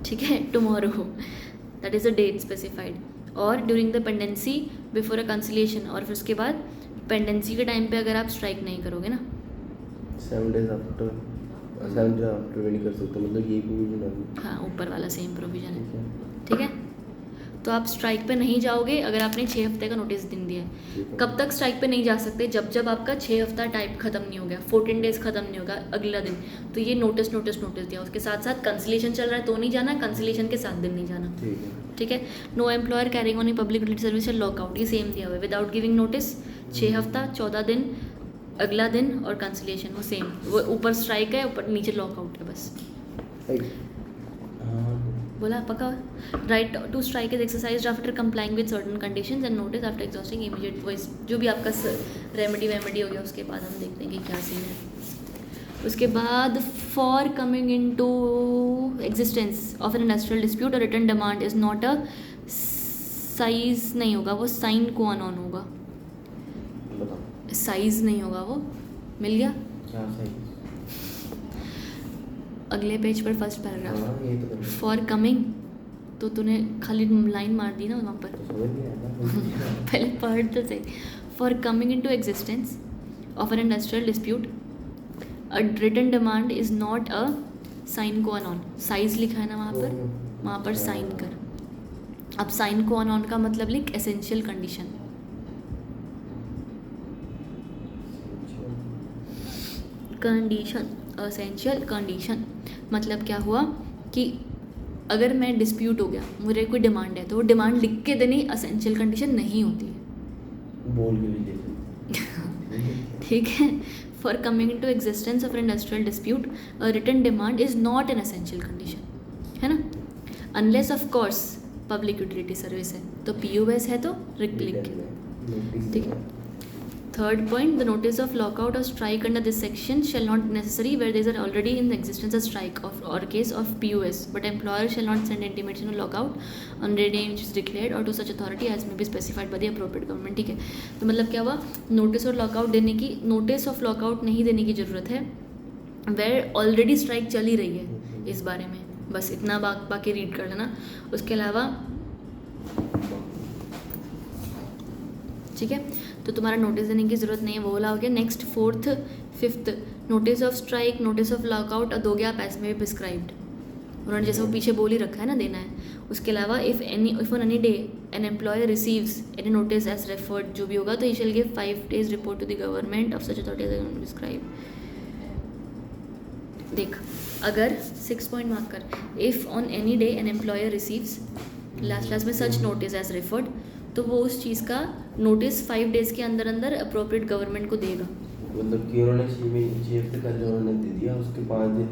ठीक है, tomorrow, that is the date specified. और during the pendency before a conciliation, और फिर उसके बाद पेंडेंसी के टाइम पे अगर आप स्ट्राइक नहीं करोगे ना, 7 days आफ्टर भी नहीं कर सकते, मतलब यही प्रोविजन है। हाँ ऊपर वाला सेम प्रोविजन है। ठीक है। ठीक है, तो आप स्ट्राइक पे नहीं जाओगे अगर आपने 6 हफ्ते का नोटिस दिन दिया है। ठीक है। कब तक स्ट्राइक पे नहीं जा सकते? जब आपका 6 हफ्ता टाइम खत्म नहीं हो गया, 14 days खत्म नहीं होगा अगला दिन, तो ये नोटिस दिया, उसके साथ साथ कंसिलेशन चल रहा है तो नहीं जाना, कंसिलेशन के 7 दिन नहीं जाना। ठीक है। ठीक है, no employer carrying on public utility service lockout, ये सेम दिया हुआ है, विदाउट गिविंग नोटिस 6 हफ्ता, 14 दिन, अगला दिन और कंसिलेशन वो सेम, वो ऊपर स्ट्राइक है, ऊपर नीचे लॉकआउट है बस। हाँ बोला पक्का। Right to strike is exercise after complying with certain conditions and notice after exhausting immediate voice, जो भी आपका रेमेडी हो गया उसके बाद हम देखते हैं कि क्या सीन है। उसके बाद for coming in to existence of an industrial dispute or return demand is not a size, नहीं होगा वो, साइन को अनऑन होगा, बताओ साइज नहीं होगा वो, मिल गया क्या सही। अगले पेज पर फर्स्ट हाँ पैराग्राफ। ये तो समझ फॉर कमिंग, तो तूने खाली लाइन मार दी ना वहाँ पर, नहीं आया था। पहले पढ़ तो सही। For coming in to existence of an industrial dispute a written demand is not a sine qua non, size लिखा है ना वहाँ पर साइन कर। अब साइन को अनऑन का मतलब लिख एसेंशियल कंडीशन, एसेंशियल कंडीशन मतलब क्या हुआ कि अगर मैं डिस्प्यूट हो गया, मुझे कोई डिमांड है, तो वो डिमांड लिख के देनी एसेंशियल कंडीशन नहीं होती है। बोल के भी दे। ठीक है, for coming in to existence of industrial dispute a written demand is not an essential condition, है ना, unless of course public utility service है, तो PUS है तो लिख। ठीक है, third point, the notice of lockout or strike under this section shall not be necessary where there is already in existence a strike or case of PUS, but employer shall not send intimation of lockout on the day which is declared or to such authority as may be specified by the appropriate government। ठीक है, तो मतलब क्या हुआ, नोटिस और लॉकआउट देने की, नोटिस ऑफ लॉकआउट नहीं देने की ज़रूरत है वेयर ऑलरेडी स्ट्राइक चल ही रही है इस बारे में, बस इतना बाकी रीड कर लेना। उसके अलावा ठीक है, तो तुम्हारा नोटिस देने की ज़रूरत नहीं है, वो बोला हो गया। Next 4th 5th, notice of strike, notice of lockout दोगे आप एज में भी प्रिस्क्राइब्ड, उन्होंने जैसे वो पीछे बोल ही रखा है ना, देना है। उसके अलावा if on any day an employer receives any notice as referred, जो भी होगा, तो he shall give 5 days report to the government of such authority as prescribe. देख, अगर 6 पॉइंट मार्क कर, if on any day an employer receives last में सच नोटिस एज रेफर्ड, तो वो उस चीज़ का नोटिस 5 days के अंदर अप्रोप्रिएट गवर्नमेंट को देगा, मतलब कि उन्होंने 6 हफ्ते पहले उन्होंने दे दिया, उसके 5 दिन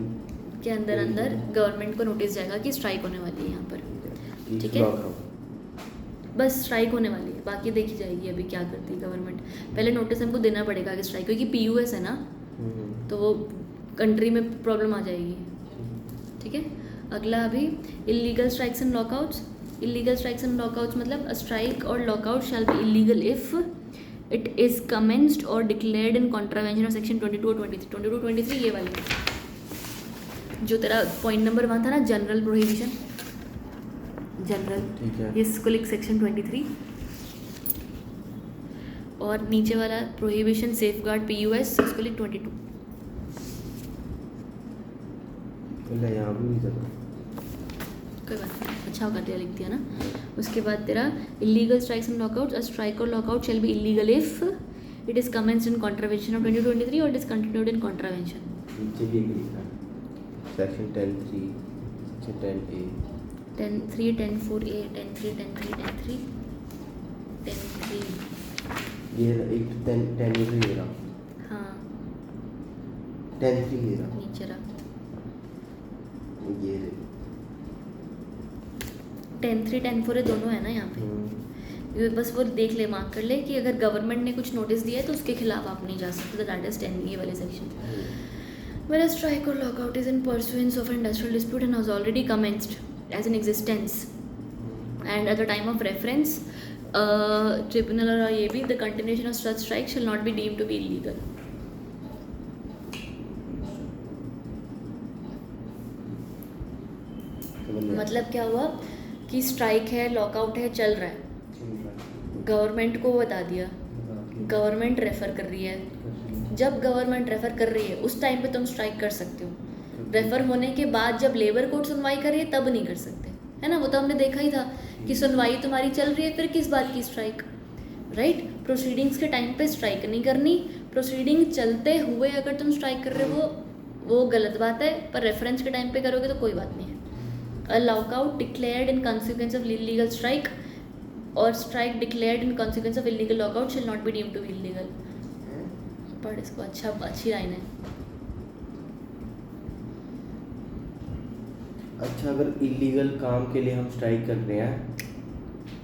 के अंदर गवर्नमेंट को नोटिस जाएगा कि स्ट्राइक होने वाली है यहाँ पर। ठीक है, बस स्ट्राइक होने वाली है, बाकी देखी जाएगी अभी क्या करती है गवर्नमेंट। पहले नोटिस हमको देना पड़ेगा कि स्ट्राइक, क्योंकि PUS है ना, तो वो कंट्री में प्रॉब्लम आ जाएगी। ठीक है, अगला अभी illegal strikes and lockouts. Illegal strikes and lockouts मतलब a strike or lockout shall be illegal if it is commenced or declared in contravention of section 22 or 23। ये वाली जो तेरा पॉइंट नंबर 1 था ना, जनरल प्रोहिबिशन, जनरल, ठीक है, इसको लिख सेक्शन 23, और नीचे वाला प्रोहिबिशन सेफगार्ड PUS, इसको लिख 22। पहले यहाँ भी नहीं चला, कोई बात नहीं, अच्छा होगा दिया, लिख दिया ना। उसके बाद तेरा illegal strikes and lockout, a strike or lockout shall be illegal if it is commenced in contravention of 2023 or it is continued in contravention. नीचे भी एक लिखा है, सेक्शन 10(3), सेक्शन 10(a), 10(3), 10(4)(a), 10(3), 10(3), 10(3), 10(3), ये एक 10(3) ये रहा, हाँ 10(3) ये रहा, नीचे रहा, ये 10-3 10-4 ये दोनों है ना यहाँ पे, ये बस वो देख ले, मार्क कर ले कि अगर गवर्नमेंट ने कुछ नोटिस दिया है तो उसके खिलाफ आप नहीं जा सकते, दैट इज 10 ये वाले section. When a strike or lockout is in pursuance of an industrial dispute and has already commenced as in existence, and at the time of reference, tribunal or ये भी, the continuation of such strike shall not be deemed to be illegal. मतलब क्या हुआ कि स्ट्राइक है, लॉकआउट है, चल रहा है, गवर्नमेंट को बता दिया, गवर्नमेंट रेफर कर रही है, जब गवर्नमेंट रेफर कर रही है उस टाइम पे तुम स्ट्राइक कर सकते हो. रेफर होने के बाद जब लेबर कोर्ट सुनवाई कर रही है तब नहीं कर सकते, है ना. वो तो हमने देखा ही था कि सुनवाई तुम्हारी चल रही है, फिर किस बात की स्ट्राइक, राइट. प्रोसीडिंग्स के टाइम पे स्ट्राइक नहीं करनी, प्रोसीडिंग चलते हुए अगर तुम स्ट्राइक कर रहे हो वो गलत बात है, पर रेफरेंस के टाइम पे करोगे तो कोई बात नहीं है. A lockout declared in consequence of illegal strike or strike declared in consequence of illegal lockout shall not be deemed to be illegal. पढ़ इसको, अच्छी लाइन है. अच्छा, अगर इलीगल काम के लिए हम स्ट्राइक कर रहे हैं,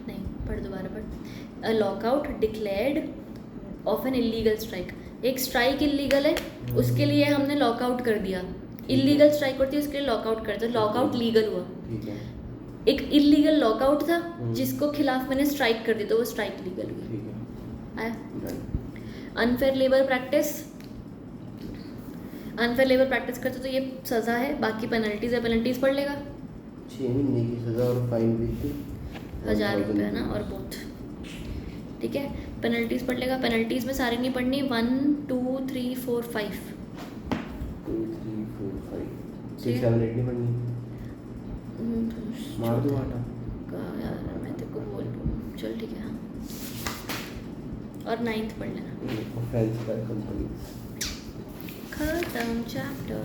नहीं, पढ़ दोबारा पढ़. A lockout declared of an illegal strike, एक स्ट्राइक इलीगल है उसके लिए हमने लॉकआउट कर दिया. इलीगल स्ट्राइक होती है उसके लिए लॉकआउट कर दिया, लॉकआउट लीगल हुआ. ठीक है. एक इलीगल लॉकआउट था जिसको खिलाफ मैंने स्ट्राइक कर दी तो वो स्ट्राइक लीगल हुई. ठीक है. आया. Unfair labour practice, unfair labour practice करते तो ये सज़ा है, बाकी पेनल्टीज है, पेनल्टीज पढ़ लेगा. 6 महीने की सज़ा और फाइन भी 1000 रुपये ना, और बोथ. ठीक है, पेनल्टीज पढ़ लेगा. पेनल्टीज में सारी नहीं पढ़नी, 1 2 3 4 5 2 3 4 5 6 7 8 नहीं पढ़नी. मार दो आटा यार, मैं तेरे को बोल दूँ. चल ठीक है. हाँ, और 9th पढ़ लेना. Offence by company. खत्म चैप्टर.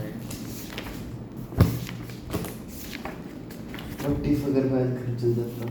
40 अगर मैं खर्च जाता